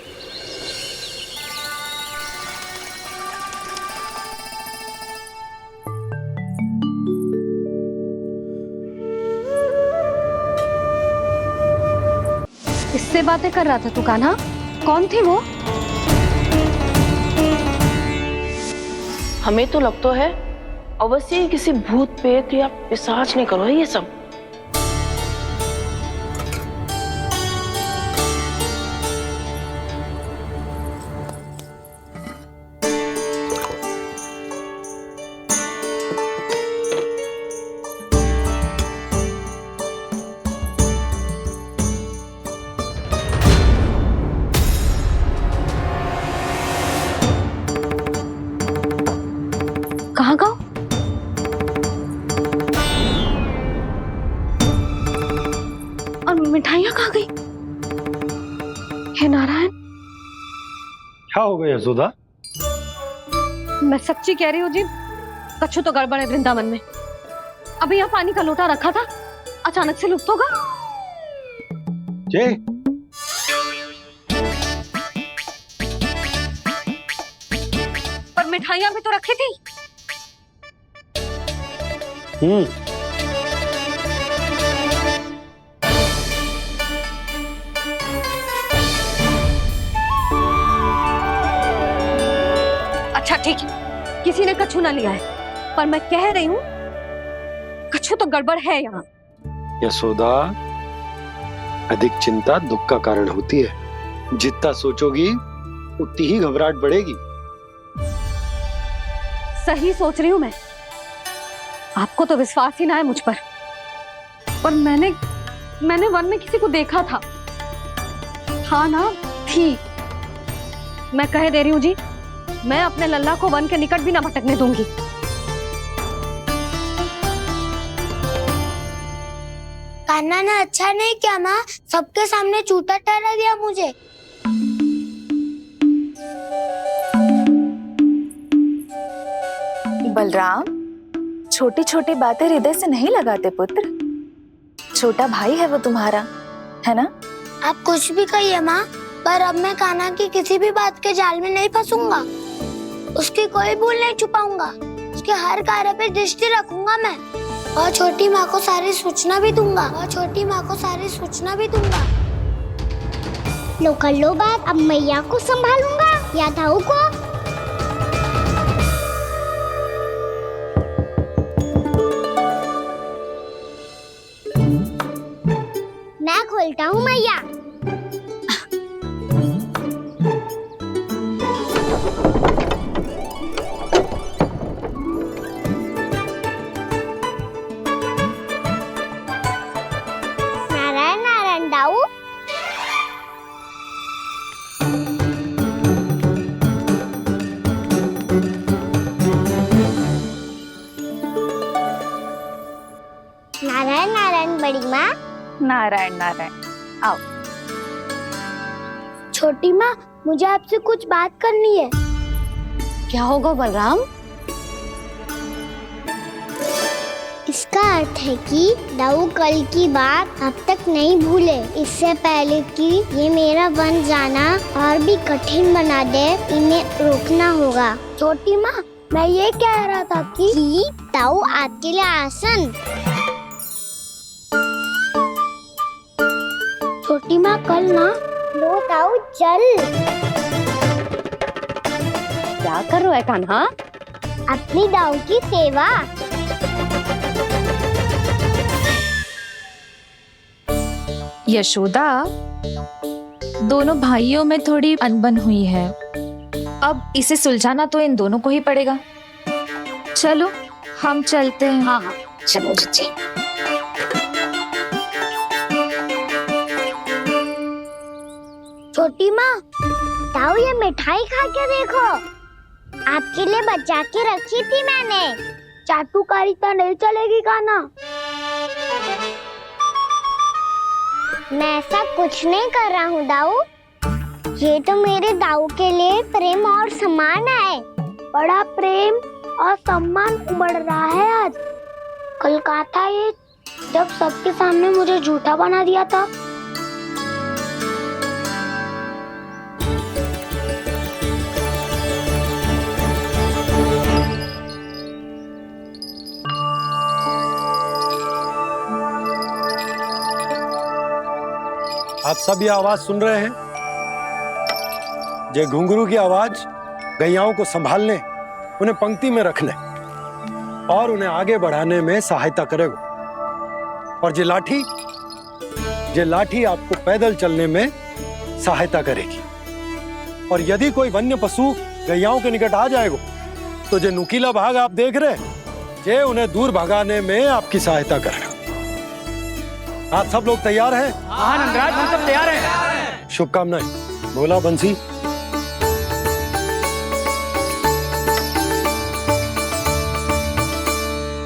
किससे बातें कर रहा था तू कान्हा? कौन थी वो? हमें तो लगता है अवश्य ही किसी भूत प्रेत या पिशाच ने करो है ये सब। कहाँ गाँव? और मिठाइयाँ कहाँ गई? हे नारायण, क्या हो गया यशोदा? मैं सच्ची कह रही हूँ जी, कछु तो गड़बड़ है वृंदावन में। अभी यहाँ पानी का लोटा रखा था, अचानक से लुप्त होगा। जय, पर मिठाइयाँ भी तो रखी थी। अच्छा ठीक है, किसी ने कछु ना लिया है, पर मैं कह रही हूँ कछु तो गड़बड़ है यहाँ। यशोदा, अधिक चिंता दुख का कारण होती है। जितना सोचोगी उतनी ही घबराहट बढ़ेगी। सही सोच रही हूँ मैं। आपको तो विश्वास ही ना है मुझ पर मैंने वन में किसी को देखा था। हाँ ना, थी। मैं कह दे रही हूँ जी, मैं अपने लल्ला को वन के निकट भी ना भटकने दूंगी। कान्हा ने अच्छा नहीं किया माँ, सबके सामने चूता ठहरा दिया मुझे। बलराम, छोटी छोटी बातें हृदय से नहीं लगाते पुत्र। छोटा भाई है वो तुम्हारा, है ना? आप कुछ भी कहिए माँ, पर अब मैं कान्हा की किसी भी बात के जाल में नहीं फंसूंगा। उसकी कोई भूल नहीं छुपाऊंगा। उसके हर कार्य पे दृष्टि रखूंगा मैं, और छोटी माँ को सारी सूचना भी दूंगा। लो कर लो बात। अब मैया को संभालूंगा या दाऊ को? मैं खोलता हूँ मैया। नारायण नारायण दाऊ। नारायण नारायण बड़ी माँ। नारायण नारायण, आओ। छोटी माँ, मुझे आपसे कुछ बात करनी है। क्या होगा बलराम? इसका अर्थ है कि दाऊ कल की बात अब तक नहीं भूले। इससे पहले कि ये मेरा वन जाना और भी कठिन बना दे, इन्हें रोकना होगा। छोटी माँ, मैं ये कह रहा था कि दाऊ आपके लिए आसन। छोटी माँ, कल ना लो दाऊ चल। क्या कर रहा है कान्हा? अपनी दाऊ की सेवा। यशोदा, दोनों भाइयों में थोड़ी अनबन हुई है। अब इसे सुलझाना तो इन दोनों को ही पड़ेगा। चलो हम चलते हैं। हाँ हाँ, चलो जी। छोटी माँ, दाऊ ये मिठाई खा के देखो, आपके लिए बचा के रखी थी मैंने। चाटुकारिता नहीं चलेगी कान्हा। मैं ऐसा कुछ नहीं कर रहा हूँ दाऊ। ये तो मेरे दाऊ के लिए प्रेम और सम्मान है। बड़ा प्रेम और सम्मान उमड़ रहा है आज। कल कहा था ये, जब सबके सामने मुझे झूठा बना दिया था। आप सब ये आवाज सुन रहे हैं? ये घुंघरू की आवाज गैयाओं को संभालने, उन्हें पंक्ति में रखने और उन्हें आगे बढ़ाने में सहायता करेगा। और ये लाठी आपको पैदल चलने में सहायता करेगी। और यदि कोई वन्य पशु गैयाओं के निकट आ जाएगा तो जो नुकीला भाग आप देख रहे हैं, ये उन्हें दूर भगाने में आपकी सहायता करेगा। आप सब लोग तैयार हैं? हाँ नंदराज, हम सब तैयार हैं। शुभकामनाएं। बोला बंसी।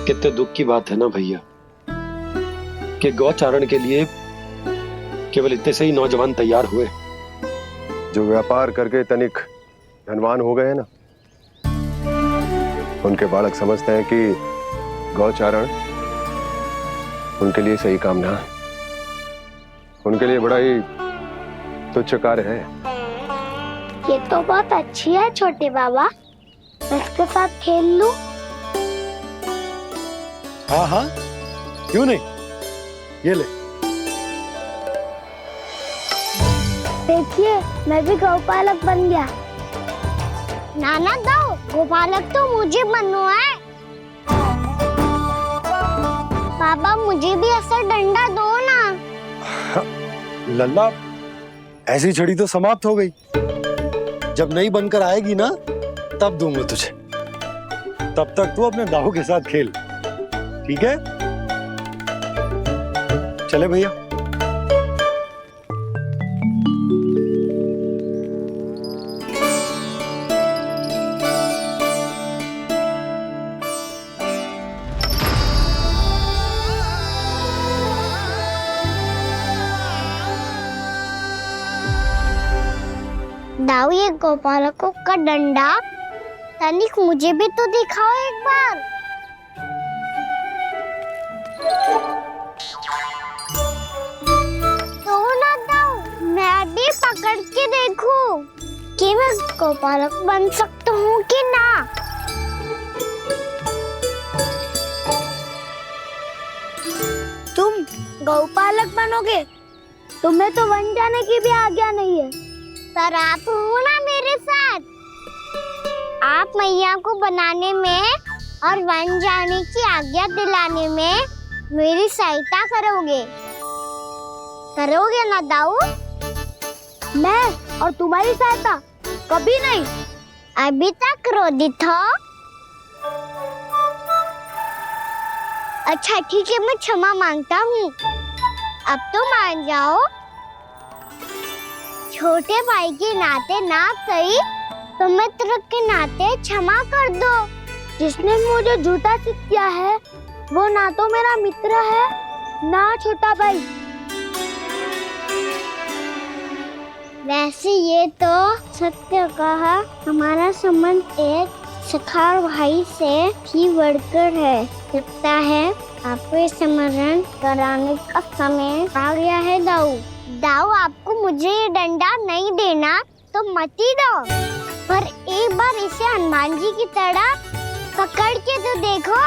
कितने दुख की बात है ना भैया कि गौचारण के लिए केवल इतने से ही नौजवान तैयार हुए। जो व्यापार करके तनिक धनवान हो गए ना, उनके बालक समझते हैं कि गौचारण उनके लिए सही काम ना है। उनके लिए बड़ा ही तुच्छ कार्य है। ये तो बहुत अच्छी है छोटे बाबा, मैं इसके साथ खेल लूं? हाँ हाँ, क्यों नहीं। ये ले। देखिए, मैं भी गौपालक बन गया। नाना दाऊ, गोपालक तो मुझे बनना है। पापा मुझे भी ऐसा डंडा दो ना। लल्ला, ऐसी छड़ी तो समाप्त हो गई। जब नई बनकर आएगी ना तब दूंगा तुझे। तब तक तू अपने दाऊ के साथ खेल, ठीक है? चले भैया। दाऊ, ये गोपालकों का डंडा तनिक मुझे भी तो दिखाओ एक बार। तो ना दाऊ, मैं भी पकड़ के देखूं कि मैं गोपालक बन सकता हूँ कि ना। तुम गौपालक बनोगे? तुम्हें तो वन जाने की भी आज्ञा नहीं है। पर आप हो ना मेरे साथ। आप मैया को बनाने में और वन जाने की आज्ञा दिलाने में मेरी सहायता करोगे ना दाऊ? मैं और तुम्हारी सहायता कभी नहीं। अभी तक क्रोधित हो? अच्छा ठीक है, मैं क्षमा मांगता हूँ। अब तो मान जाओ। छोटे भाई के नाते ना सही तो मित्र के नाते क्षमा कर दो। जिसने मुझे झूठा सिद्ध किया है वो ना तो मेरा मित्र है ना छोटा भाई। वैसे ये तो सत्य कहा, हमारा संबंध एक सखा भाई से भी बढ़कर है। लगता है आपको स्मरण कराने का समय आ गया है दाऊ। दाऊ, आपको मुझे ये डंडा नहीं देना तो मत ही दो, पर एक बार इसे हनुमान जी की तरह पकड़ के तो देखो।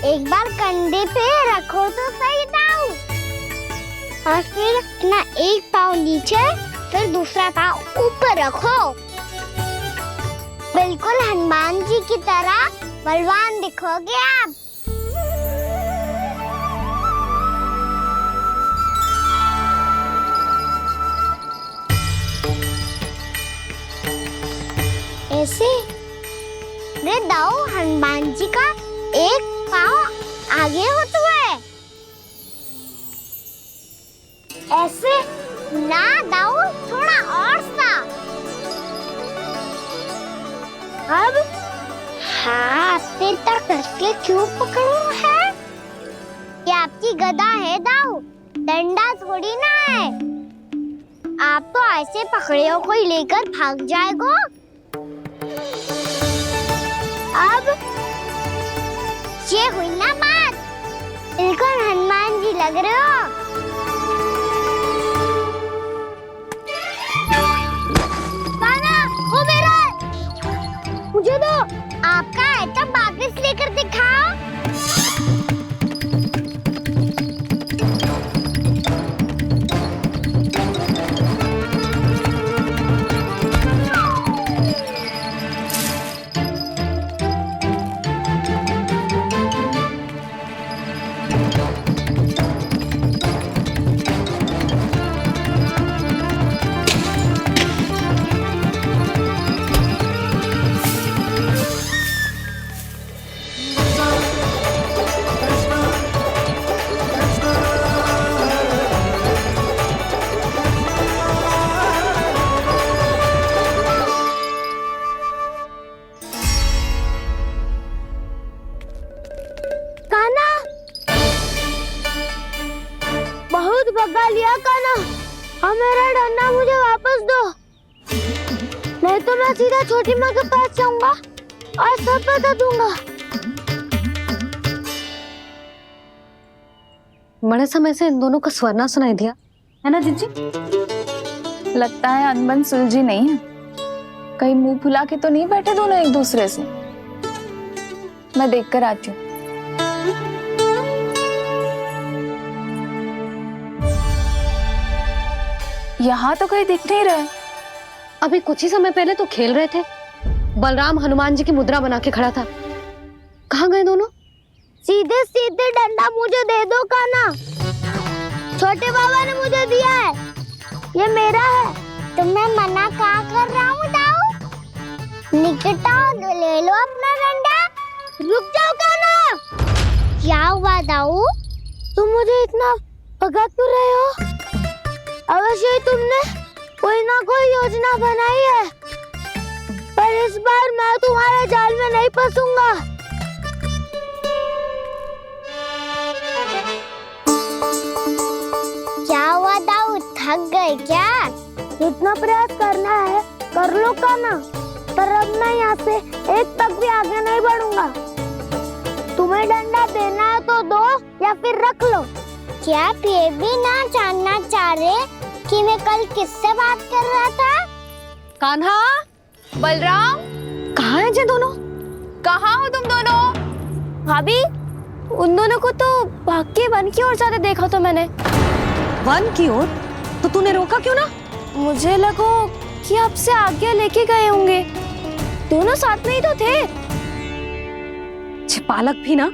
एक बार कंधे पे रखो तो सही दाऊ, और फिर अपना एक पाँव नीचे फिर दूसरा पाँव ऊपर रखो। बिल्कुल हनुमान जी की तरह बलवान दिखोगे आप। ऐसे रे दाऊ, हनुमान जी का एक पाँव आगे होता है। ऐसे ना दाऊ, थोड़ा और सा। अब हाथ तक कसके क्यों पकड़ू है? ये आपकी गदा है दाऊ, डंडा थोड़ी ना है। आप तो ऐसे पकड़े हो कोई लेकर भाग जाएगा। अब ये हुई ना बात, बिल्कुल हनुमान जी लग रहे हो। कान्हा, वो मेरा है। मुझे दो। आपका आइटम वापस लेकर दिखाओ। भगा लिया कान्हा, अब मेरा डंडा मुझे वापस दो, नहीं तो मैं सीधा छोटी माँ के पास जाऊंगा और सब बता दूंगा। बड़े समय से इन दोनों का स्वर ना सुनाई दिया, है ना जीजी? लगता है अनबन सुलझी नहीं है। कहीं मुंह फुला के तो नहीं बैठे दोनों एक दूसरे से। मैं देखकर आती हूँ। यहाँ तो कहीं दिख नहीं रहा। अभी कुछ ही समय पहले तो खेल रहे थे। बलराम हनुमान जी की मुद्रा बना के खड़ा था। कहाँ गए दोनों? सीधे सीधे डंडा मुझे दे दो कान्हा। छोटे बाबा ने मुझे दिया है, ये मेरा है। तो मैं मना कहाँ कर रहा हूँ दाऊ? निकिता ले लो अपना डंडा। रुक जाओ कान्हा। क्या हुआ दाऊ? तुम मुझे इतना भगा क्यों रहे हो? अवश्य ही तुमने कोई ना कोई योजना बनाई है, पर इस बार मैं तुम्हारे जाल में नहीं फंसूंगा। क्या हुआ दाऊ, थक गए क्या? जितना प्रयास करना है कर लो कान्हा, पर अब मैं यहाँ से एक तक भी आगे नहीं बढ़ूंगा। तुम्हें डंडा देना है तो दो या फिर रख लो। क्या आप ये भी ना जानना चाह रहे कि मैं कल किससे बात कर रहा था? कान्हा, बलराम, कहाँ हैं ये दोनों? कहाँ हो तुम दोनों? भाभी, उन दोनों को तो भाग के वन की ओर जाते देखा तो मैंने। वन की ओर? तो तूने रोका क्यों ना? मुझे लगा कि आपसे आगे लेके गए होंगे। दोनों साथ में ही तो थे। पालक भी ना।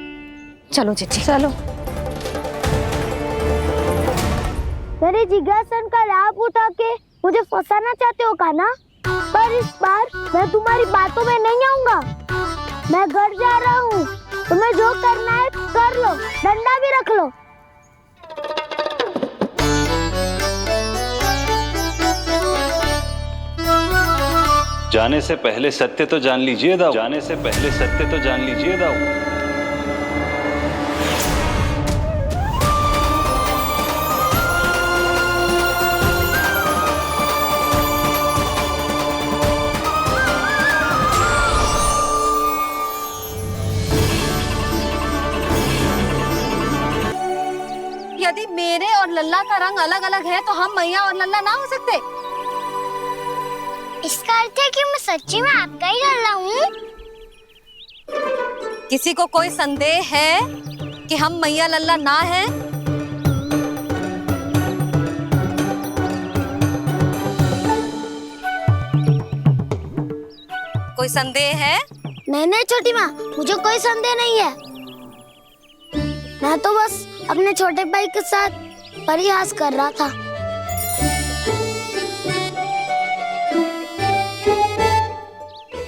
चलो जीजी चलो। मेरे जिज्ञासन का लाभ उठा के मुझे फंसाना चाहते हो कान्हा, पर इस बार मैं तुम्हारी बातों में नहीं आऊंगा। मैं घर जा रहा हूँ, तुम्हें जो करना है कर लो, डंडा भी रख लो। जाने से पहले सत्य तो जान लीजिए दाऊ। जाने से पहले सत्य तो जान लीजिए दाऊ। यदि मेरे और लल्ला का रंग अलग अलग है तो हम मैया और लल्ला ना हो सकते? इसका अर्थ है कि मैं सच्ची में आपका ही लल्ला हूँ? किसी को कोई संदेह है कि हम मैया लल्ला ना हैं? कोई संदेह है? नहीं नहीं छोटी माँ, मुझे कोई संदेह नहीं है। मैं तो बस अपने छोटे भाई के साथ परिहास कर रहा था।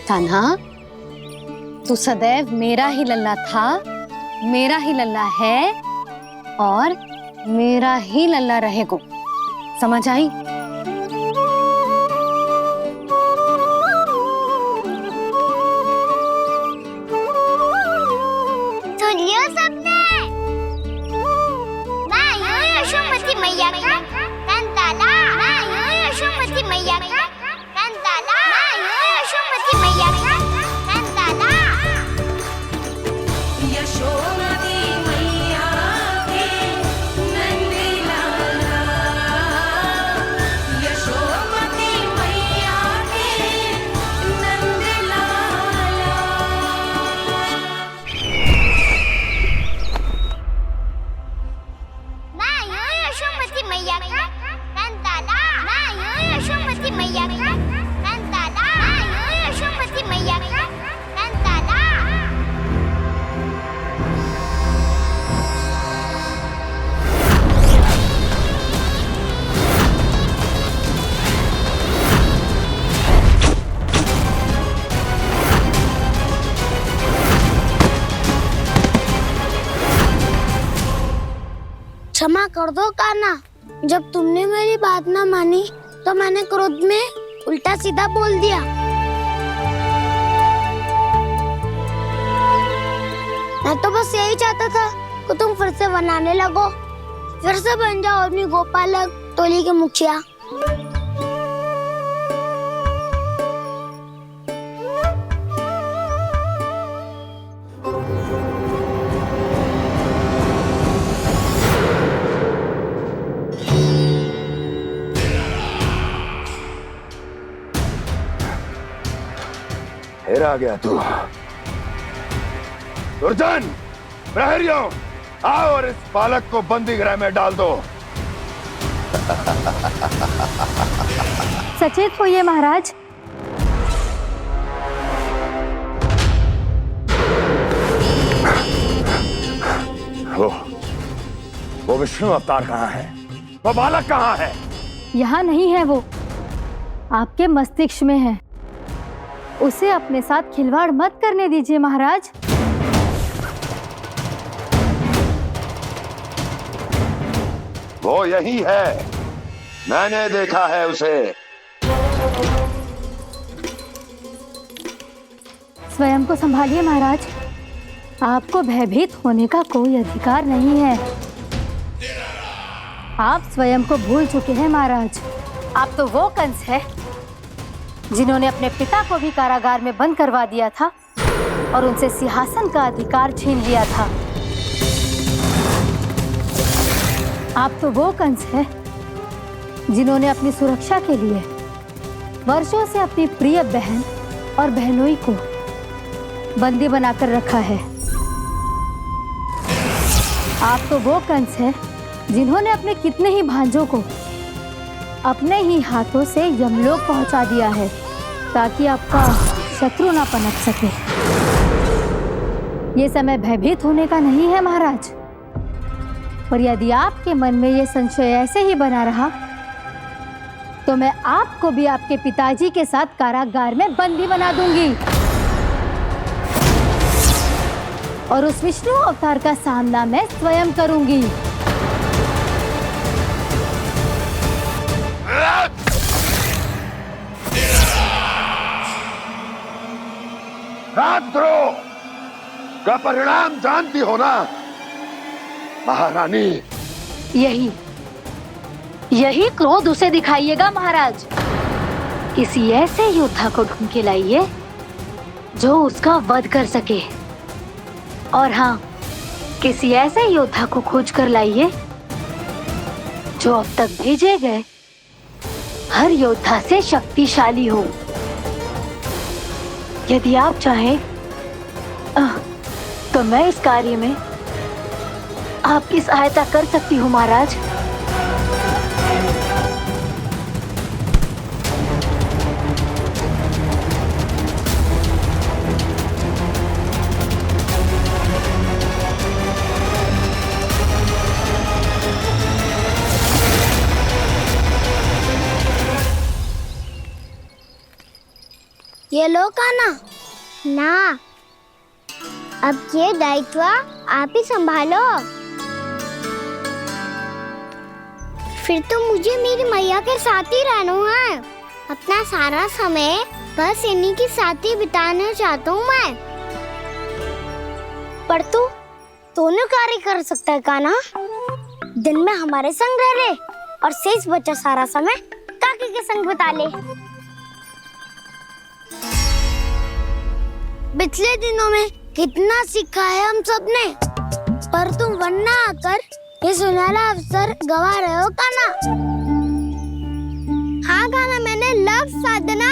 कान्हा, तू सदैव मेरा ही लल्ला था, मेरा ही लल्ला है और मेरा ही लल्ला रहेगा। समझ आई? सुनियो सबने, मैं हूँ यशोमती मैया का कंताला। मैं हूँ यशोमती मैया का कंताला। मैं हूँ यशोमती मैया का कंताला। यशोमती मैया के नंदी लाला, यशोमती मैया के नंदी लाला। मैं हूँ यशोमती मैया का कंताला। मैं हूँ यशोमती मैया का कंताला। मैं हूँ यशोमती मैया का कंताला। क्षमा कर दो कान्हा, जब तुमने मेरी बात ना मानी तो मैंने क्रोध में उल्टा सीधा बोल दिया। मैं तो बस यही चाहता था कि तुम फिर से बनाने लगो, फिर से बन जाओ अपनी गोपालक टोली के मुखिया। फिर आ गया तू। दुर्जन, प्रहरियों, आओ और इस बालक को बंदी गृह में डाल दो। सचेत होइए महाराज। वो विष्णु अवतार कहाँ है? वो बालक कहाँ है? यहाँ नहीं है वो, आपके मस्तिष्क में है। उसे अपने साथ खिलवाड़ मत करने दीजिए महाराज। वो यही है, मैंने देखा है उसे। स्वयं को संभालिए महाराज, आपको भयभीत होने का कोई अधिकार नहीं है। आप स्वयं को भूल चुके हैं महाराज। आप तो वो कंस है जिन्होंने अपने पिता को भी कारागार में बंद करवा दिया था और उनसे सिंहासन का अधिकार छीन लिया था। आप तो वो कंस है जिन्होंने अपनी सुरक्षा के लिए वर्षों से अपनी प्रिय बहन और बहनोई को बंदी बनाकर रखा है। आप तो वो कंस है जिन्होंने अपने कितने ही भांजों को अपने ही हाथों से यमलोक पहुंचा दिया है ताकि आपका शत्रु ना पनप सके। ये समय भयभीत होने का नहीं है महाराज, पर यदि आपके मन में ये संशय ऐसे ही बना रहा तो मैं आपको भी आपके पिताजी के साथ कारागार में बंदी बना दूंगी और उस विष्णु अवतार का सामना मैं स्वयं करूंगी। राजद्रोह का परिणाम जानती हो ना महारानी? यही क्रोध उसे दिखाइएगा महाराज। किसी ऐसे योद्धा को ढूंढ के लाइए जो उसका वध कर सके, और हाँ, किसी ऐसे योद्धा को खोज कर लाइए जो अब तक भेजे गए हर योद्धा से शक्तिशाली हो। यदि आप चाहें तो मैं इस कार्य में आपकी सहायता कर सकती हूँ महाराज। ये लो कान्हा। ना, अब ये दायित्व आप ही संभालो। फिर तो मुझे मेरी मैया के साथ ही रहना है। अपना सारा समय बस इन्हीं के साथ ही बिताना चाहता हूँ मैं। पर तू दोनों कार्य कर सकता है कान्हा। दिन में हमारे संग रह ले और शेष बचा सारा समय काकी के संग बिता ले। पिछले दिनों में कितना सीखा है हम सबने, पर तुम वरना आकर ये सुनहरा अवसर गवा रहे हो कान्हा। हाँ कान्हा, मैंने लक्ष्य साधना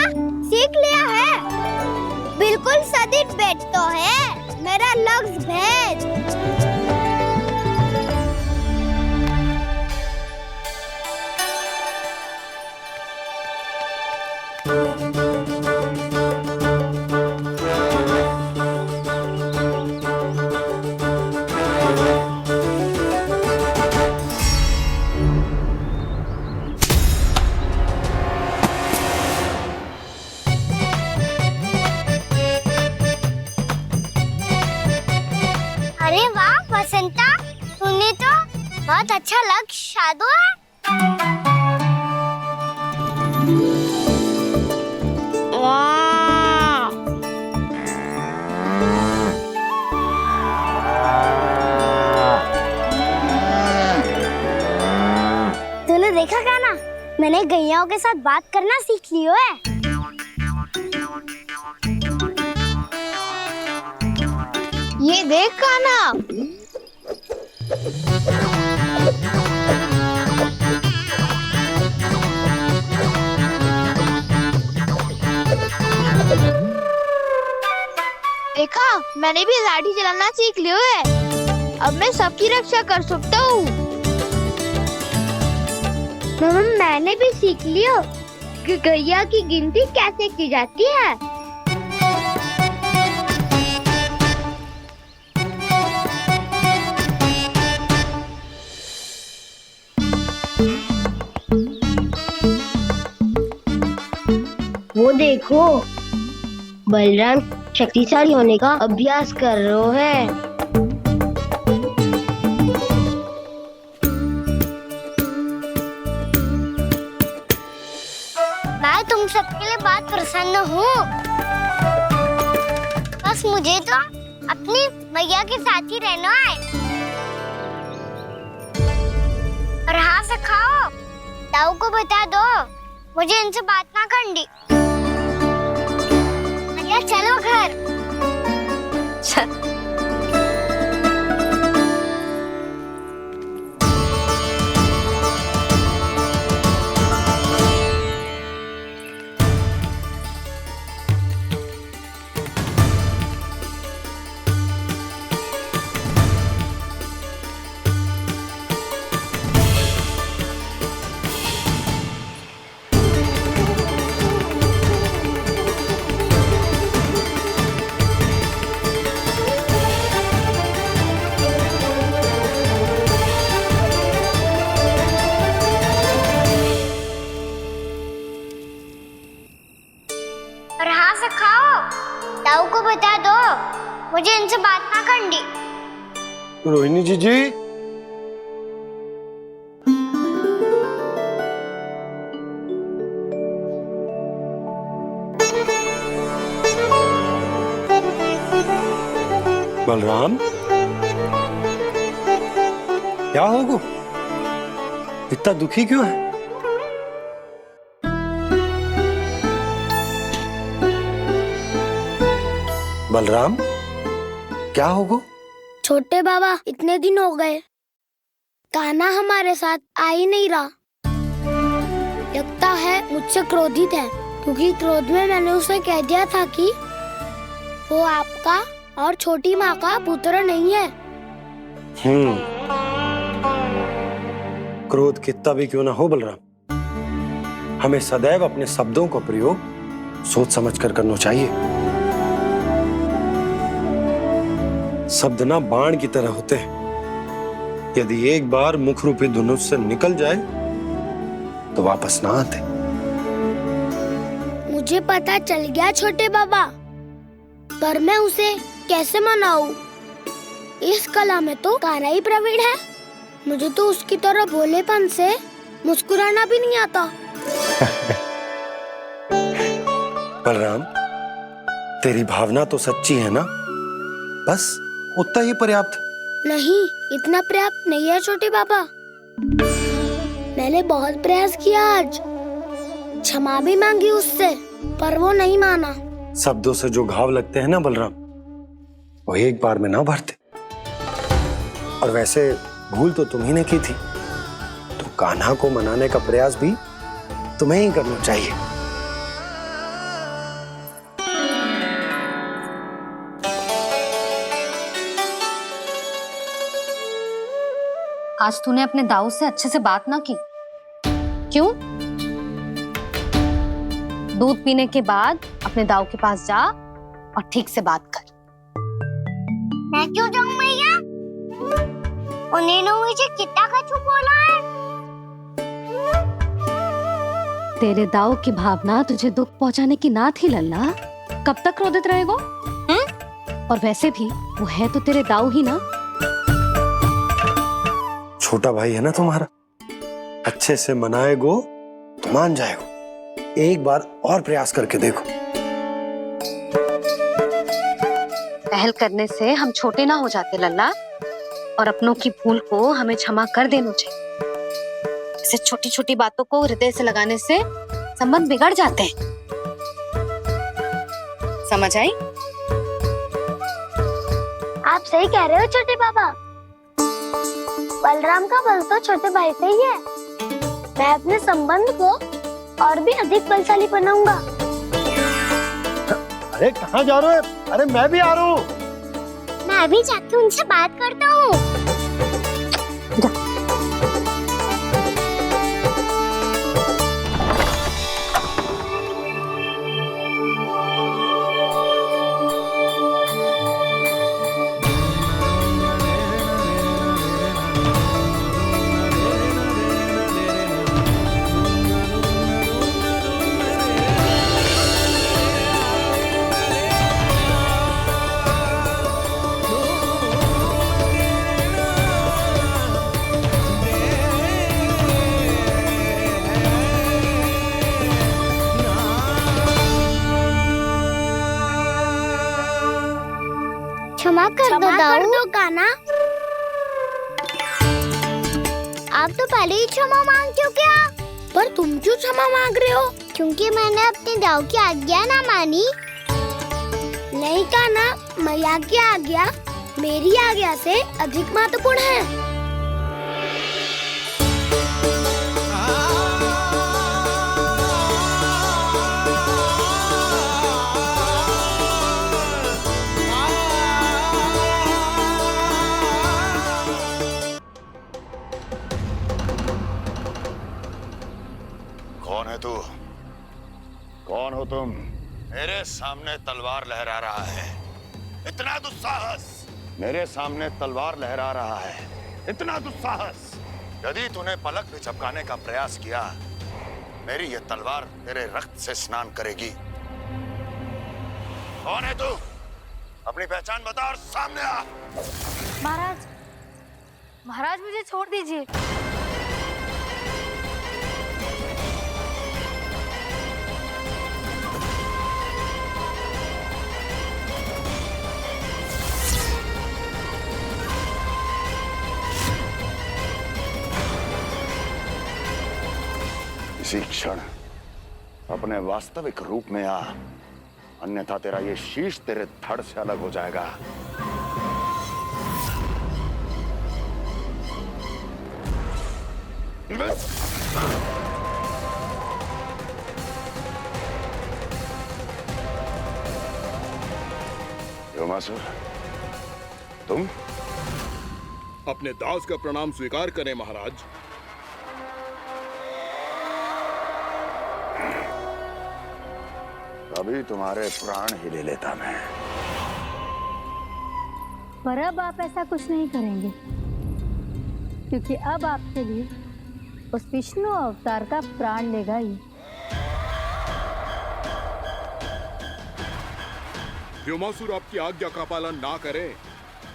सीख लिया है। बिल्कुल सदित भेद तो है मेरा लक्ष्य भेद। अरे वाह वसंता, तूने तो बहुत अच्छा लक्ष्य साधा है। वाह, तूने देखा क्या ना, मैंने गैयाओं के साथ बात करना सीख लियो है। ये देख कान्हा, देखा मैंने भी लाठी चलाना सीख लियो है। अब मैं सबकी रक्षा कर सकता हूँ। मैंने भी सीख लियो कि गैया की गिनती कैसे की जाती है। देखो, बलराम शक्तिशाली होने का अभ्यास कर रहे हैं। मैं तुम सबके लिए बहुत प्रसन्न हूँ। बस मुझे तो अपनी मैया के साथ ही रहना है। और हाँ से खाओ, ताऊ को बता दो मुझे इनसे बात ना करनी। मैया चलो घर। और हाँ से खाओ, ताऊ को बता दो मुझे इनसे बात ना करनी। रोहिणी जी बलराम, क्या होगा? इतना दुखी क्यों है? बलराम, क्या होगा? छोटे बाबा, इतने दिन हो गए कान्हा हमारे साथ आ ही नहीं रहा। लगता है मुझसे क्रोधित है, क्योंकि क्रोध में मैंने उसे कह दिया था कि वो आपका और छोटी माँ का पुत्र नहीं है। क्रोध कितना भी क्यों ना हो बलराम, हमें सदैव अपने शब्दों का प्रयोग सोच समझ कर करना चाहिए। शब्द ना बाण की तरह होते हैं, यदि एक बार मुख रूपी धनुष से निकल जाए तो वापस ना आते। मुझे पता चल गया छोटे बाबा, पर मैं उसे कैसे मनाऊं? इस कला में तो कान्हा ही प्रवीण है। मुझे तो उसकी तरह भोलेपन से मुस्कुराना भी नहीं आता। बलराम, तेरी भावना तो सच्ची है ना, बस उतना ही पर्याप्त। नहीं, इतना पर्याप्त नहीं है छोटे बाबा। मैंने बहुत प्रयास किया, आज क्षमा भी मांगी उससे, पर वो नहीं माना। शब्दों से जो घाव लगते हैं ना बलराम, वो एक बार में ना भरते। और वैसे भूल तो तुम्ही ने की थी, तो कान्हा को मनाने का प्रयास भी तुम्हें ही करना चाहिए। आज तूने अपने दाऊ से अच्छे से बात ना की, क्यों? दूध पीने के बाद अपने दाऊ के पास जा और ठीक से बात कर। मैं क्यों जाऊं मैया? उन्होंने मुझे कितना कछु बोला है। तेरे दाऊ की भावना तुझे दुख पहुंचाने की ना थी लल्ला। कब तक क्रोधित रहेगो? और वैसे भी वो है तो तेरे दाऊ ही ना। छोटा भाई है ना तुम्हारा, अच्छे से मनाएगो तो मान जाएगो। एक बार और प्रयास करके देखो। पहल करने से हम छोटे ना हो जाते लल्ला, और अपनों की भूल को हमें क्षमा कर देना चाहिए। ऐसे छोटी छोटी बातों को हृदय से लगाने से संबंध बिगड़ जाते हैं। समझ आई? आप सही कह रहे हो छोटे बाबा। बलराम का बल तो छोटे भाई से ही है। मैं अपने संबंध को और भी अधिक बलशाली बनाऊंगा। अरे कहाँ जा रहे हो? अरे मैं भी आ रहा हूँ। मैं भी जाके उनसे बात करता हूँ। कर दो क्षमा कर दाऊ। दो कान्हा। आप तो पहले ही क्षमा मांगते हो क्या? पर तुम क्यों क्षमा मांग रहे हो? क्योंकि मैंने अपने दाऊ की आज्ञा ना मानी। नहीं कान्हा, मैया की आज्ञा मेरी आज्ञा से अधिक महत्वपूर्ण है। कौन है तू? कौन हो तुम? मेरे सामने तलवार लहरा रहा है, इतना दुस्साहस! मेरे सामने तलवार लहरा रहा है, इतना दुस्साहस! यदि तूने पलक भी झपकाने का प्रयास किया, मेरी ये तलवार तेरे रक्त से स्नान करेगी। कौन है तू? अपनी पहचान बता और सामने आ। महाराज, महाराज मुझे छोड़ दीजिए। इसी क्षण अपने वास्तविक रूप में आ, अन्यथा तेरा ये शीश तेरे धड़ से अलग हो जाएगा। योमासुर, तुम? अपने दास का प्रणाम स्वीकार करें महाराज। अभी तुम्हारे प्राण ही ले लेता मैं। पर अब आप ऐसा कुछ नहीं करेंगे, क्योंकि अब आपके लिए उस विष्णु अवतार का प्राण लेगा ही। व्योमासुर आपकी आज्ञा का पालन ना करें,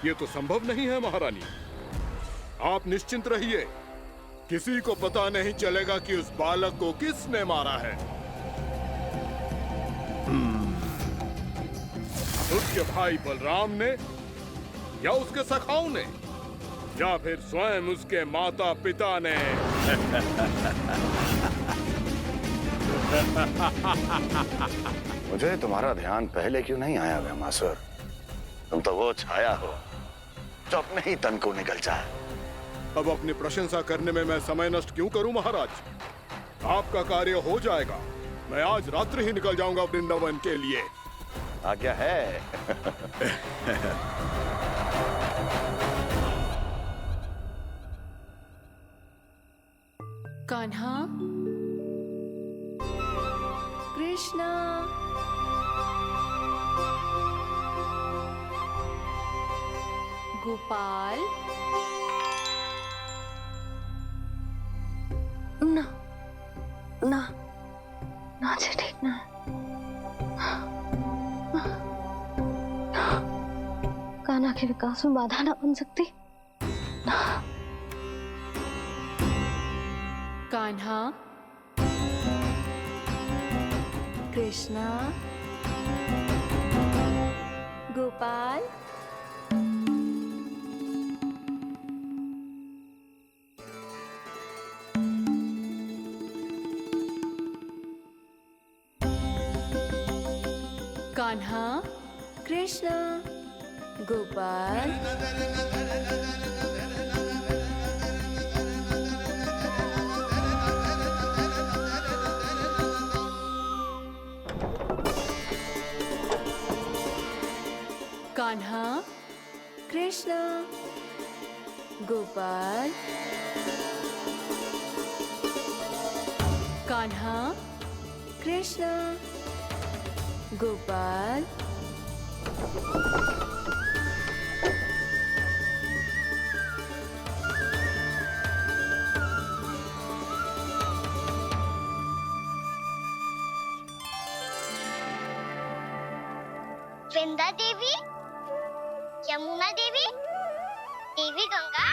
ये तो संभव नहीं है महारानी। आप निश्चिंत रहिए, किसी को पता नहीं चलेगा कि उस बालक को किसने मारा है। उसके भाई बलराम ने, या उसके सखाओं ने, या फिर स्वयं उसके माता पिता ने। मुझे तुम्हारा ध्यान पहले क्यों नहीं आया व्योमासुर? तुम तो वो छाया हो जो अपने ही तन को निकल जाए। अब अपनी प्रशंसा करने में मैं समय नष्ट क्यों करूं महाराज? आपका कार्य हो जाएगा। मैं आज रात्रि ही निकल जाऊंगा वृंदावन के लिए। आज्ञा है। कान्हा, कृष्णा, गोपाल, ना ना ना जी, ठीक ना। कान्हा के विकास में बाधा ना बन सकती। कान्हा, कृष्णा, गोपाल, कान्हा, कृष्णा, गोपाल, कान्हा, कृष्णा, गोपाल, कान्हा, कृष्णा, गोपाल, वृंदा देवी, यमुना देवी, देवी गंगा,